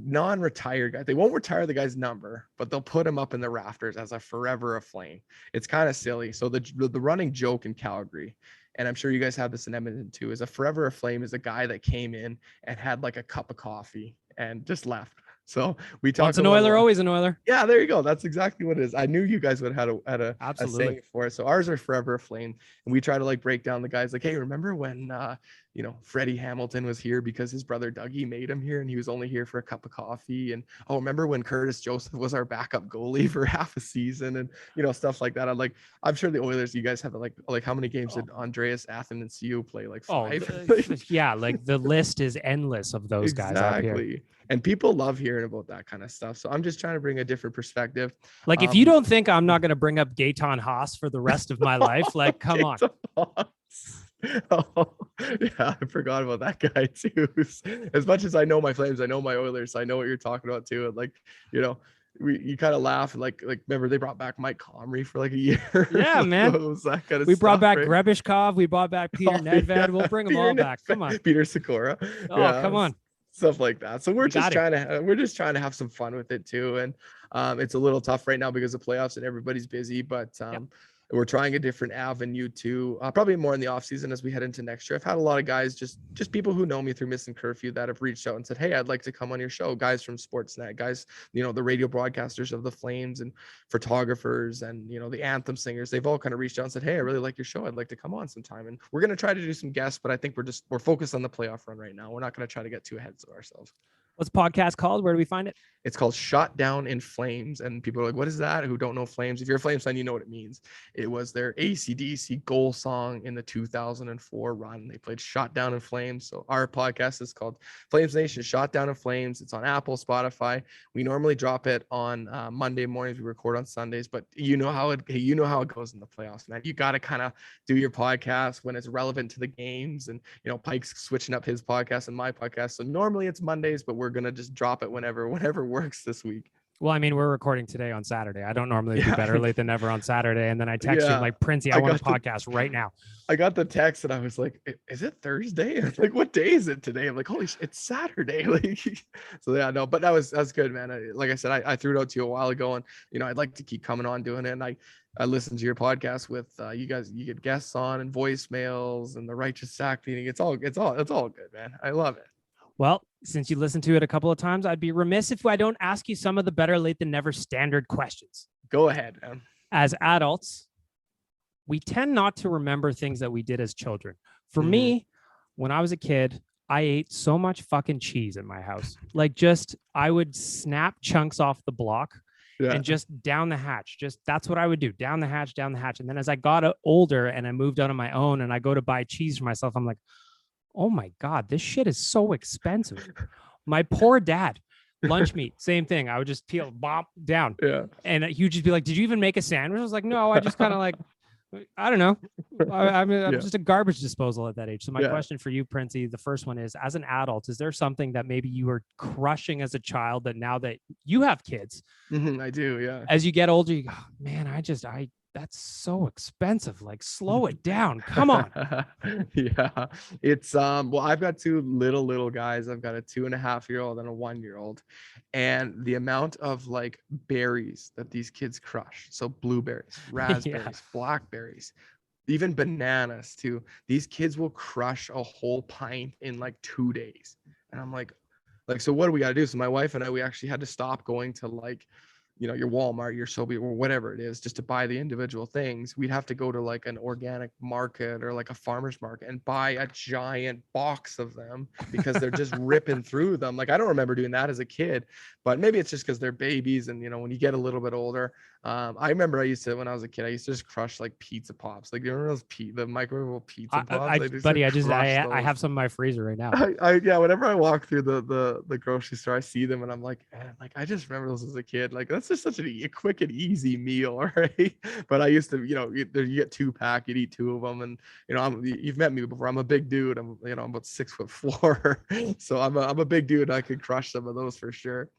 F: non-retired guys. They won't retire the guy's number, but they'll put him up in the rafters as a Forever a Flame. It's kind of silly. So the running joke in Calgary, and I'm sure you guys have this in Edmonton too, is a Forever a Flame is a guy that came in and had like a cup of coffee and just left. So we talked.
A: Once an Oiler, always an Oiler.
F: Yeah, there you go. That's exactly what it is. I knew you guys would have had a
A: Absolutely.
F: saying for it. So ours are Forever a Flame, and we try to break down the guys. Like, hey, remember when Freddie Hamilton was here because his brother Dougie made him here, and he was only here for a cup of coffee. And remember when Curtis Joseph was our backup goalie for half a season, and stuff like that. I'm sure the Oilers, you guys have like how many games did Andreas Athanasiou play? Like 5.
A: Yeah, the list is endless of those guys out here.
F: And people love hearing about that kind of stuff. So I'm just trying to bring a different perspective.
A: If you don't think I'm not going to bring up Gaetan Haas for the rest of my life, come on.
F: Oh, yeah, I forgot about that guy too. As much as I know my Flames, I know my Oilers, I know what you're talking about too. And you kind of laugh, and remember they brought back Mike Comrie for a year.
A: Yeah, man.
F: That kind of
A: we brought back
F: right?
A: Grebishkov, we brought back Peter Nedved.
F: Yeah.
A: We'll bring them all back. Come on.
F: Peter Sikora.
A: Oh, come on.
F: Stuff like that. So we're just trying to have some fun with it too. And it's a little tough right now because of playoffs and everybody's busy, but we're trying a different avenue too, probably more in the off season as we head into next year. I've had a lot of guys, just people who know me through Missing Curfew, that have reached out and said, hey, I'd like to come on your show. Guys from Sportsnet, guys, the radio broadcasters of the Flames, and photographers, and the anthem singers. They've all kind of reached out and said, hey, I really like your show. I'd like to come on sometime. And we're going to try to do some guests, but I think we're focused on the playoff run right now. We're not going to try to get too ahead of ourselves.
A: What's the podcast called? Where do we find it?
F: It's called Shot Down in Flames. And people are like, what is that? Who don't know Flames? If you're a Flames fan, you know what it means. It was their AC/DC goal song in the 2004 run. They played Shot Down in Flames. So our podcast is called Flamesnation, Shot Down in Flames. It's on Apple, Spotify. We normally drop it on Monday mornings. We record on Sundays, but you know how it goes in the playoffs, man. You got to kind of do your podcast when it's relevant to the games. And, Pike's switching up his podcast and my podcast. So normally it's Mondays, but we're going to just drop it whenever works this week.
A: Well, I mean, we're recording today on Saturday. I don't normally do Better Late Than Never on Saturday. And then I text you like, Princey, I want a podcast right now.
F: I got the text and I was like, is it Thursday? And like, what day is it today? I'm like, holy shit, it's Saturday. Like, so yeah, no, but that's good, man. Like I said, I threw it out to you a while ago, and, I'd like to keep coming on doing it. And I listened to your podcast with you guys. You get guests on and voicemails and the Righteous Sack meeting. It's all good, man. I love it.
A: Well, since you listened to it a couple of times, I'd be remiss if I don't ask you some of the Better Late Than Never standard questions.
F: Go ahead, man.
A: As adults, we tend not to remember things that we did as children. For me, when I was a kid, I ate so much fucking cheese in my house. Like, I would snap chunks off the block and just down the hatch. That's what I would do. Down the hatch. And then as I got older and I moved out on my own and I go to buy cheese for myself, I'm like, oh my God, this shit is so expensive. My poor dad, lunch meat, same thing. I would just peel, bop down. Yeah. And he would just be like, did you even make a sandwich? I was like, no, I just kind of like, I don't know. I'm just a garbage disposal at that age. So my question for you, Princey, the first one is, as an adult, is there something that maybe you were crushing as a child that now that you have kids?
F: I do. Yeah.
A: As you get older, you go, oh, man, that's so expensive. Like, slow it down. Come on.
F: Yeah. It's well, I've got two little guys. I've got a 2.5-year-old and a 1-year-old. And the amount of like berries that these kids crush. So blueberries, raspberries, blackberries, even bananas too. These kids will crush a whole pint in like 2 days. And I'm like, so what do we got to do? So my wife and I, we actually had to stop going to like, your Walmart, your Sobeys, or whatever it is, just to buy the individual things. We'd have to go to like an organic market or like a farmer's market and buy a giant box of them because they're just ripping through them. Like, I don't remember doing that as a kid, but maybe it's just because they're babies. And, when you get a little bit older, I remember when I was a kid, I used to just crush like pizza pops. Like, you remember those the microwavable pizza pops?
A: I have some in my freezer right now.
F: Whenever I walk through the grocery store, I see them and I'm like, man, like, I just remember those as a kid. Like, that's just such a quick and easy meal, right? But I used to, you get 2-pack, you'd eat 2 of them, and you've met me before. I'm a big dude. I'm about 6'4", so I'm a big dude. I could crush some of those for sure.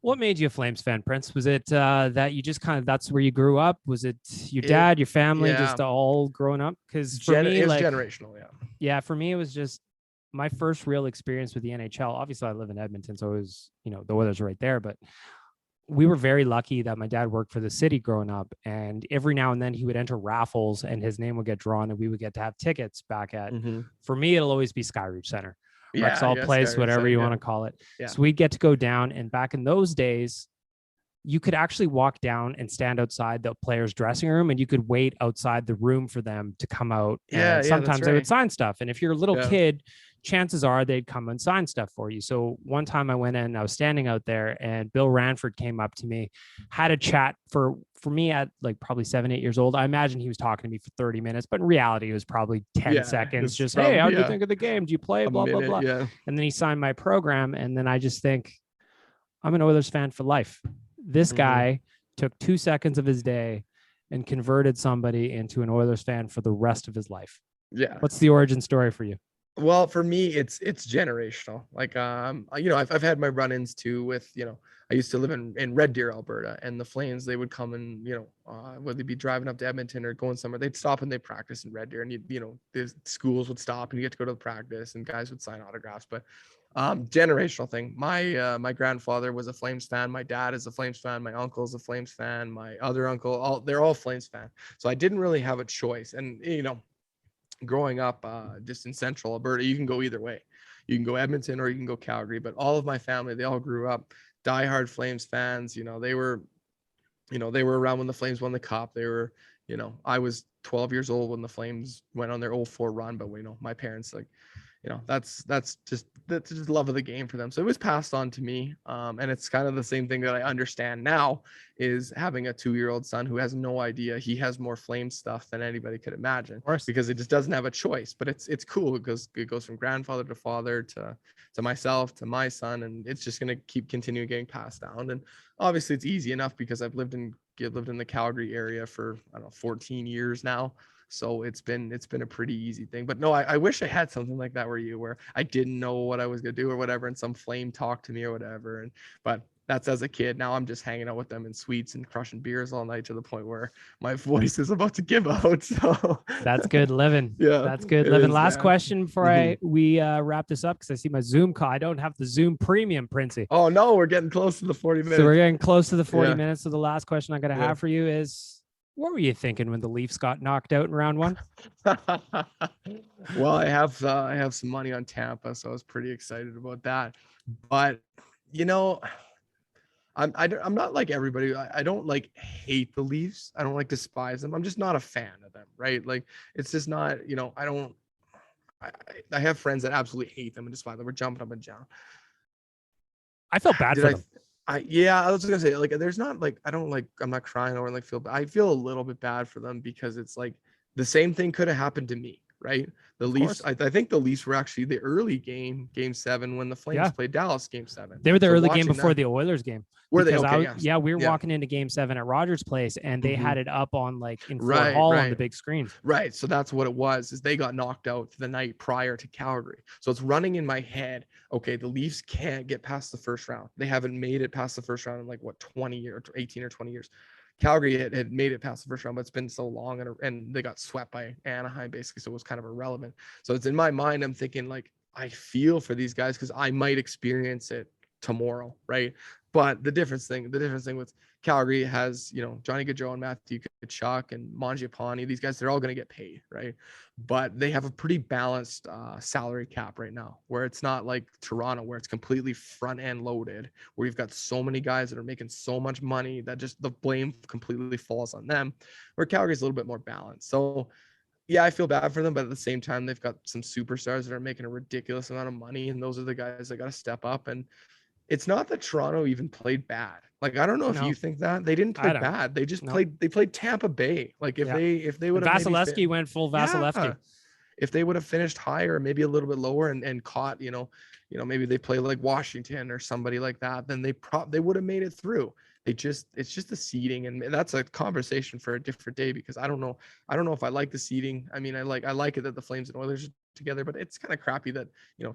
A: What made you a Flames fan, Prince? Was it that you just that's where you grew up? Was it your dad, your family, just all growing up? Because for me,
F: it was generational.
A: Yeah, for me, it was just my first real experience with the NHL. Obviously, I live in Edmonton, so it was, the weather's right there. But we were very lucky that my dad worked for the city growing up. And every now and then he would enter raffles and his name would get drawn and we would get to have tickets back at, for me, it'll always be Skyreach Center. Rexall Place, whatever you want to call it. Yeah. So we'd get to go down. And back in those days, you could actually walk down and stand outside the players' dressing room and you could wait outside the room for them to come out. And sometimes they would sign stuff. And if you're a little kid, chances are they'd come and sign stuff for you. So one time I went in, I was standing out there and Bill Ranford came up to me, had a chat for me at like probably 7-8 years old. I imagine he was talking to me for 30 minutes, but in reality, it was probably 10 seconds. Just, hey, how do you think of the game? Do you play? Blah, blah, blah. Yeah. And then he signed my program. And then I just think, I'm an Oilers fan for life. This guy took 2 seconds of his day and converted somebody into an Oilers fan for the rest of his life.
F: Yeah.
A: What's the origin story for you?
F: Well, for me, it's generational. Like, I've had my run-ins too with, I used to live in Red Deer, Alberta, and the Flames, they would come and, whether they be driving up to Edmonton or going somewhere, they'd stop and they'd practice in Red Deer, and the schools would stop and you get to go to the practice and guys would sign autographs. But Generational thing. My grandfather was a Flames fan. My dad is a Flames fan. My uncle's a Flames fan. My other uncle, they're all Flames fan. So I didn't really have a choice. And growing up just in central Alberta, you can go either way. You can go Edmonton or you can go Calgary. But all of my family, they all grew up diehard Flames fans. They were around when the Flames won the cup. They were, I was 12 years old when the Flames went on their 0-4 run. But my parents, that's just love of the game for them. So it was passed on to me. And it's kind of the same thing that I understand now is having a 2-year-old son who has no idea. He has more Flame stuff than anybody could imagine because it just doesn't have a choice. But it's cool because it goes from grandfather to father to myself to my son, and it's just going to keep continuing getting passed down. And obviously it's easy enough because I've lived in the Calgary area for 14 years now. So it's been a pretty easy thing. But no, I wish I had something like that where I didn't know what I was gonna do or whatever, and some Flame talked to me or whatever. But that's as a kid. Now I'm just hanging out with them in suites and crushing beers all night to the point where my voice is about to give out. So
A: that's good living.
F: Yeah,
A: that's good living. Last
F: yeah.
A: question before we wrap this up, because I see my Zoom call. I don't have the Zoom Premium, Princey.
F: Oh no, we're getting close to the 40 minutes.
A: So we're getting close to the 40 minutes. So the last question I'm gonna have for you is, what were you thinking when the Leafs got knocked out in round 1?
F: Well, I have some money on Tampa, so I was pretty excited about that. But I'm not like everybody. I don't hate the Leafs. I don't despise them. I'm just not a fan of them, right? It's just not. I have friends that absolutely hate them and despise them. We're jumping up and down.
A: I felt bad for them.
F: I was gonna say there's not I'm not crying or feel bad. I feel a little bit bad for them because it's the same thing could have happened to me, right? The Leafs, I think the Leafs were actually the early game 7 when the Flames played Dallas game 7.
A: They were the early game before the Oilers game.
F: Were they? Okay,
A: we were walking into game 7 at Rogers Place, and they had it up on in Fort Hall on the big screen.
F: Right. So that's what it was, is they got knocked out the night prior to Calgary. So it's running in my head. Okay, the Leafs can't get past the first round. They haven't made it past the first round in 20 years, 18 or 20 years. Calgary had made it past the first round, but it's been so long, and they got swept by Anaheim basically, so it was kind of irrelevant. So it's in my mind, I'm thinking I feel for these guys because I might experience it tomorrow, right? But the difference thing with Calgary has, Johnny Gaudreau and Matthew Tkachuk and Mangiapane, these guys, they're all going to get paid, right? But they have a pretty balanced salary cap right now, where it's not like Toronto, where it's completely front end loaded, where you've got so many guys that are making so much money that just the blame completely falls on them, where Calgary's a little bit more balanced. So yeah, I feel bad for them, but at the same time, they've got some superstars that are making a ridiculous amount of money, and those are the guys that got to step up. And it's not that Toronto even played bad. I don't know if you think that they didn't play bad. They just played Tampa Bay. If they would have
A: Vasilevsky went full Vasilevsky.
F: Yeah. If they would have finished higher, maybe a little bit lower and caught, maybe they play like Washington or somebody like that, then they would have made it through. It's just the seeding, and that's a conversation for a different day, because I don't know if I like the seeding. I mean, I like it that the Flames and Oilers are together, but it's kind of crappy that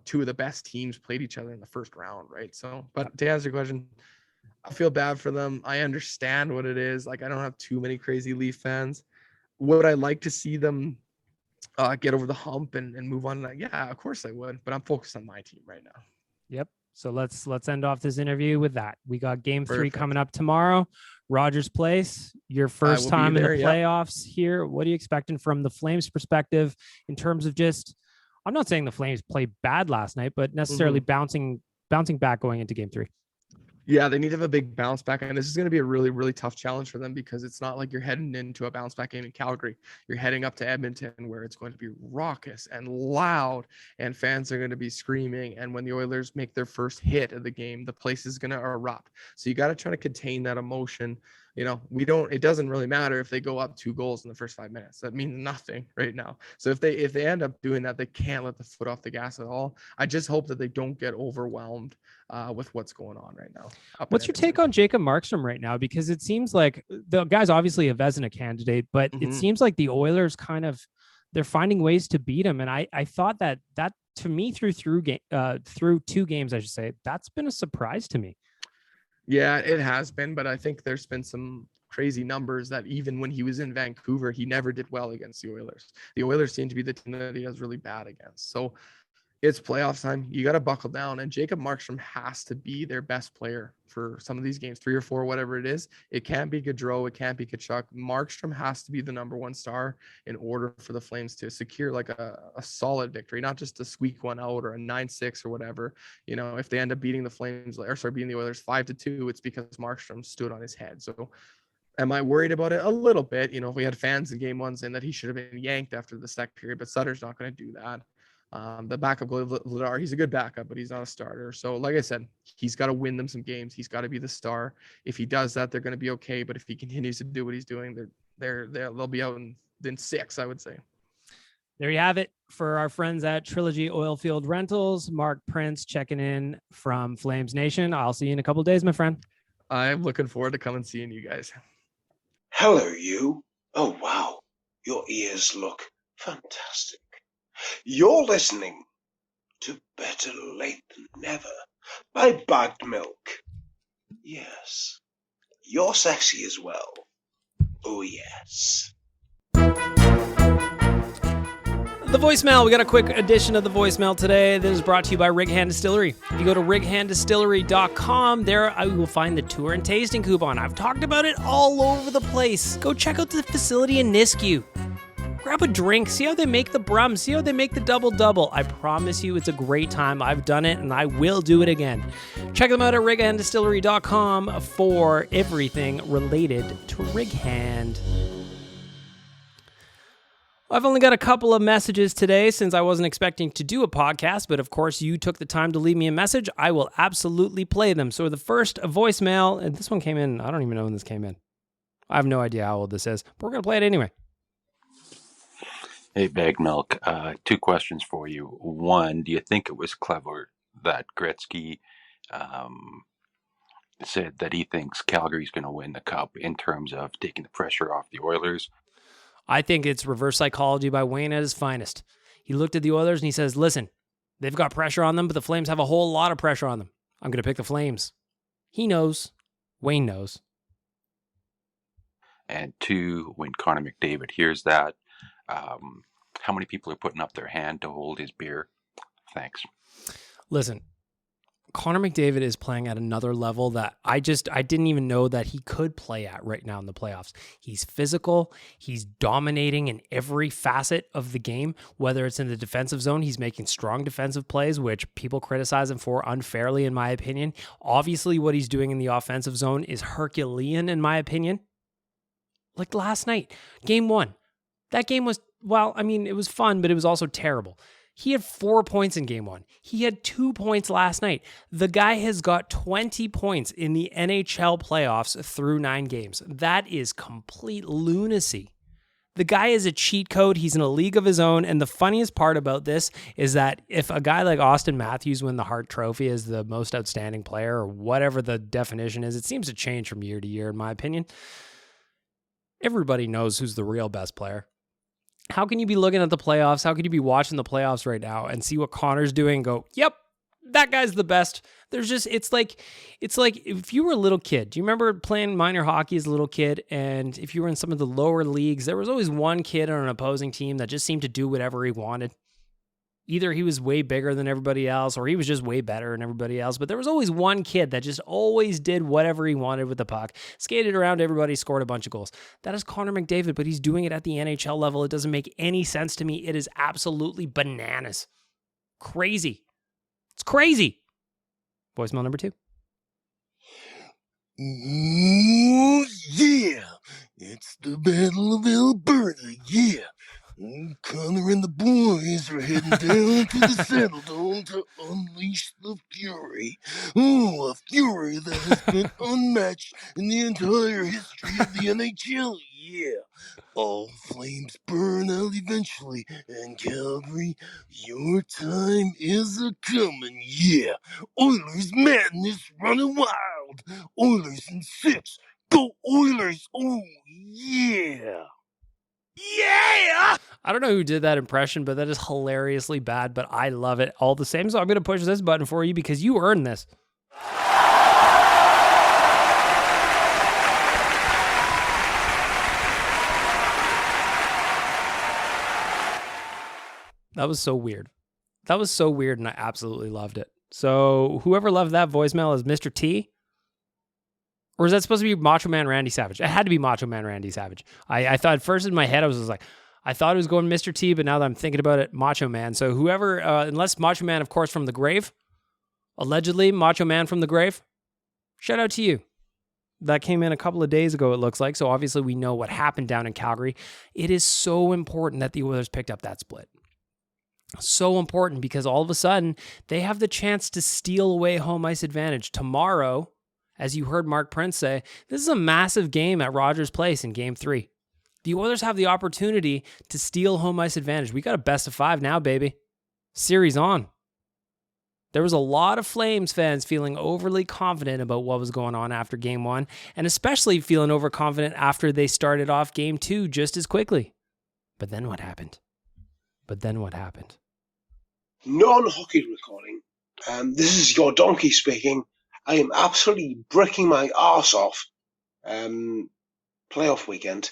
F: two of the best teams played each other in the first round, right? So, but to answer your question, I feel bad for them. I understand what it is. I don't have too many crazy Leaf fans. Would I like to see them get over the hump and move on? Yeah, of course I would, but I'm focused on my team right now.
A: Yep. So let's end off this interview with that. We got game 3 coming up tomorrow. Rogers Place, your first time in the playoffs here. What are you expecting from the Flames perspective in terms of just, I'm not saying the Flames played bad last night, but necessarily bouncing back going into game 3.
F: Yeah, they need to have a big bounce back, and this is going to be a really, really tough challenge for them, because it's not like you're heading into a bounce back game in Calgary. You're heading up to Edmonton, where it's going to be raucous and loud, and fans are going to be screaming. And when the Oilers make their first hit of the game, the place is going to erupt. So you got to try to contain that emotion. It doesn't really matter if they go up 2 goals in the first 5 minutes. That means nothing right now. So if they end up doing that, they can't let the foot off the gas at all. I just hope that they don't get overwhelmed with what's going on right now.
A: What's your take on Jacob Markstrom right now? Because it seems like the guy's obviously a Vezina candidate, but it seems like the Oilers they're finding ways to beat him. And I thought that to me through 2 games, I should say, that's been a surprise to me.
F: Yeah, it has been, but I think there's been some crazy numbers that even when he was in Vancouver, he never did well against the Oilers. The Oilers seem to be the team that he does really bad against. So it's playoffs time. You got to buckle down, and Jacob Markstrom has to be their best player for some of these games, 3 or 4, whatever it is. It can't be Gaudreau. It can't be Kachuk. Markstrom has to be the number one star in order for the Flames to secure like a solid victory, not just to squeak one out or a 9-6 or whatever. You know, if they end up beating the Flames, beating the Oilers 5-2, it's because Markstrom stood on his head. So am I worried about it? A little bit. You know, if we had fans in game one saying that he should have been yanked after the second period, but Sutter's not going to do that. The backup Vladar, he's a good backup, but he's not a starter. So like I said, he's got to win them some games. He's got to be the star. If he does that, they're going to be okay. But if he continues to do what he's doing, they'll be out in 6, I would say.
A: There you have it for our friends at Trilogy Oilfield Rentals. Mark Printz checking in from Flames Nation. I'll see you in a couple of days, my friend.
F: I'm looking forward to coming seeing you guys.
E: Hello, you. Oh, wow. Your ears look fantastic. You're listening to Better Late Than Never by Bagged Milk. Yes, you're sexy as well. Oh, yes.
A: The voicemail. We got a quick edition of the voicemail today. This is brought to you by Rig Hand Distillery. If you go to righanddistillery.com, there I will find the tour and tasting coupon. I've talked about it all over the place. Go check out the facility in Nisku. Grab a drink, see how they make the Brum, see how they make the Double-Double. I promise you it's a great time. I've done it and I will do it again. Check them out at righanddistillery.com for everything related to Rig Hand. I've only got a couple of messages today since I wasn't expecting to do a podcast, but of course you took the time to leave me a message. I will absolutely play them. So the first voicemail, and this one came in, I don't even know when this came in. I have no idea how old this is, but we're going to play it anyway.
G: Hey, Bag Milk. 2 questions for you. One, do you think it was clever that Gretzky said that he thinks Calgary's going to win the Cup in terms of taking the pressure off the Oilers?
A: I think it's reverse psychology by Wayne at his finest. He looked at the Oilers and he says, listen, they've got pressure on them, but the Flames have a whole lot of pressure on them. I'm going to pick the Flames. He knows. Wayne knows.
G: And 2, when Connor McDavid hears that, how many people are putting up their hand to hold his beer? Thanks.
A: Listen, Connor McDavid is playing at another level that I didn't even know that he could play at right now in the playoffs. He's physical. He's dominating in every facet of the game, whether it's in the defensive zone. He's making strong defensive plays, which people criticize him for unfairly, in my opinion. Obviously, what he's doing in the offensive zone is Herculean, in my opinion. Like last night, game 1. That game was, well, I mean, it was fun, but it was also terrible. He had 4 points in game 1. He had 2 points last night. The guy has got 20 points in the NHL playoffs through 9 games. That is complete lunacy. The guy is a cheat code. He's in a league of his own. And the funniest part about this is that if a guy like Austin Matthews win the Hart Trophy as the most outstanding player, or whatever the definition is, it seems to change from year to year, in my opinion. Everybody knows who's the real best player. How can you be looking at the playoffs? How can you be watching the playoffs right now and see what Connor's doing and go, yep, that guy's the best? There's just, it's like if you were a little kid, do you remember playing minor hockey as a little kid? And if you were in some of the lower leagues, there was always one kid on an opposing team that just seemed to do whatever he wanted. Either he was way bigger than everybody else, or he was just way better than everybody else. But there was always one kid that just always did whatever he wanted with the puck, skated around everybody, scored a bunch of goals. That is Connor McDavid, but he's doing it at the NHL level. It doesn't make any sense to me. It is absolutely bananas. Crazy. It's crazy. Voicemail number 2.
H: Ooh, yeah. It's the Battle of Alberta, yeah. Connor and the boys are heading down to the Saddle Dome to unleash the fury. Oh, a fury that has been unmatched in the entire history of the NHL, yeah. All flames burn out eventually, and Calgary, your time is a-comin', yeah. Oilers madness running wild. Oilers in 6. Go Oilers, oh, yeah. Yeah!
A: I don't know who did that impression, but that is hilariously bad, but I love it all the same. So I'm going to push this button for you because you earned this. That was so weird. That was so weird, and I absolutely loved it. So whoever loved that voicemail is Mr. T? Or is that supposed to be Macho Man Randy Savage? It had to be Macho Man Randy Savage. I thought at first in my head, I was just like, I thought it was going Mr. T, but now that I'm thinking about it, Macho Man. So whoever, unless Macho Man, of course, from the grave, allegedly Macho Man from the grave, shout out to you. That came in a couple of days ago, it looks like. So obviously we know what happened down in Calgary. It is so important that the Oilers picked up that split. So important because all of a sudden they have the chance to steal away home ice advantage. Tomorrow, as you heard Mark Printz say, this is a massive game at Rogers Place in Game 3. The Oilers have the opportunity to steal home ice advantage. We got a best of 5 now, baby. Series on. There was a lot of Flames fans feeling overly confident about what was going on after Game 1, and especially feeling overconfident after they started off Game 2 just as quickly. But then what happened?
E: Non-hockey recording. This is your donkey speaking. I am absolutely bricking my arse off. Playoff weekend.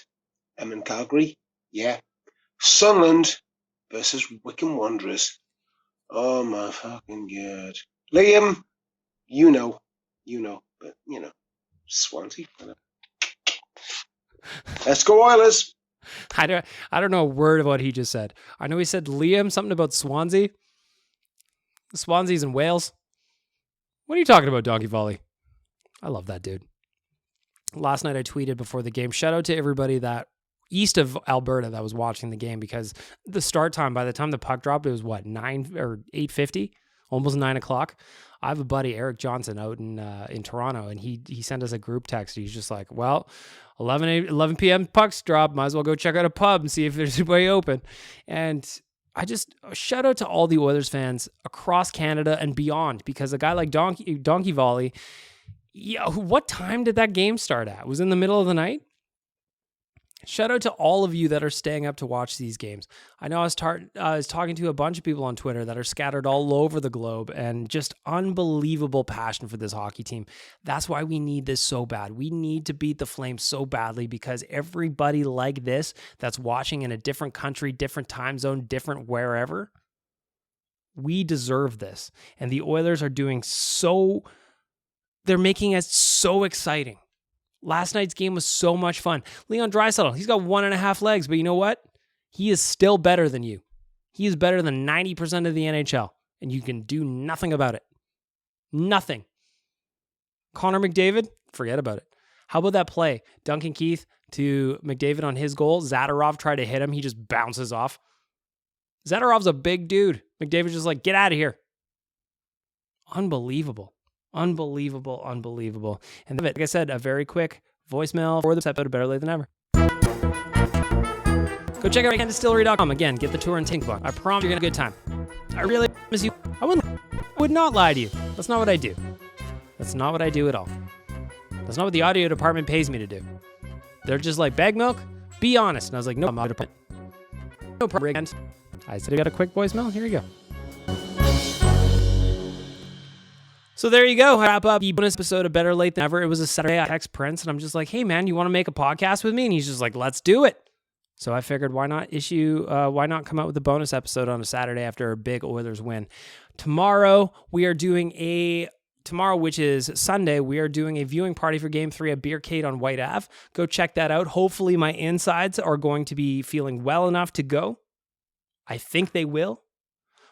E: I'm in Calgary. Yeah. Sunderland versus Wycombe Wanderers. Oh my fucking god. Liam, you know, but Swansea. Let's go Oilers.
A: I don't know a word of what he just said. I know he said Liam, something about Swansea. Swansea's in Wales. What are you talking about, Donkey Volley? I love that dude. Last night I tweeted before the game, shout out to everybody that east of Alberta that was watching the game, because the start time, by the time the puck dropped, it was 9 or 8:50, almost 9 o'clock. I have a buddy, Eric Johnson, out in Toronto, and he sent us a group text. He's just like, well, 11 p.m. pucks drop. Might as well go check out a pub and see if there's a way open. And I just shout out to all the Oilers fans across Canada and beyond, because a guy like Donkey Volley, what time did that game start at? It was in the middle of the night? Shout out to all of you that are staying up to watch these games. I know I was talking to a bunch of people on Twitter that are scattered all over the globe, and just unbelievable passion for this hockey team. That's why we need this so bad. We need to beat the Flames so badly, because everybody like this that's watching in a different country, different time zone, different wherever, we deserve this. And the Oilers are they're making it so exciting. Last night's game was so much fun. Leon Draisaitl, he's got 1.5 legs, but you know what? He is still better than you. He is better than 90% of the NHL, and you can do nothing about it. Nothing. Connor McDavid, forget about it. How about that play? Duncan Keith to McDavid on his goal. Zadorov tried to hit him. He just bounces off. Zadorov's a big dude. McDavid's just like, get out of here. Unbelievable. Unbelievable. And like I said, a very quick voicemail for this episode of Better Late Than Ever. Go check out candistillery.com. Again, get the tour and Tink book. I promise you're going to have a good time. I really miss you. I would not lie to you. That's not what I do. That's not what I do at all. That's not what the audio department pays me to do. They're just like, bag milk? Be honest. And I was like, no, I'm not going to. No problem. I said I got a quick voicemail. Here you go. So there you go. Wrap up the bonus episode of Better Late Than Ever. It was a Saturday. I text Prince, and I'm just like, hey, man, you want to make a podcast with me? And he's just like, let's do it. So I figured, why not come out with a bonus episode on a Saturday after a big Oilers win? Tomorrow, which is Sunday, we are doing a viewing party for Game 3 at Beercade on White Ave. Go check that out. Hopefully my insides are going to be feeling well enough to go. I think they will.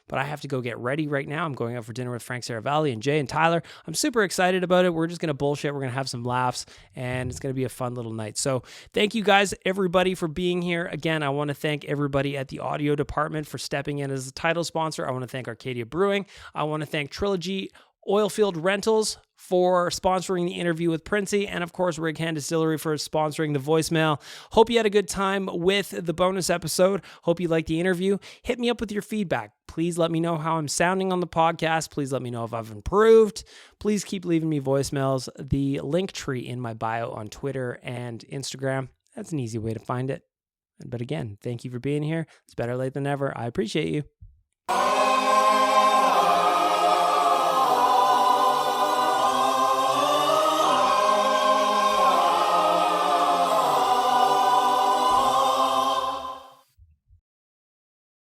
A: But I have to go get ready right now. I'm going out for dinner with Frank Saravalli and Jay and Tyler. I'm super excited about it. We're just going to bullshit. We're going to have some laughs, and it's going to be a fun little night. So thank you guys, everybody, for being here. Again, I want to thank everybody at the audio department for stepping in as a title sponsor. I want to thank Arcadia Brewing. I want to thank Trilogy Oilfield Rentals for sponsoring the interview with Princey, and of course Rig Hand Distillery for sponsoring the voicemail. Hope you had a good time with the bonus episode. Hope you liked the interview. Hit me up with your feedback. Please let me know how I'm sounding on the podcast. Please let me know if I've improved. Please keep leaving me voicemails. The link tree in my bio on Twitter and Instagram. That's an easy way to find it. But again, thank you for being here. It's better late than never. I appreciate you.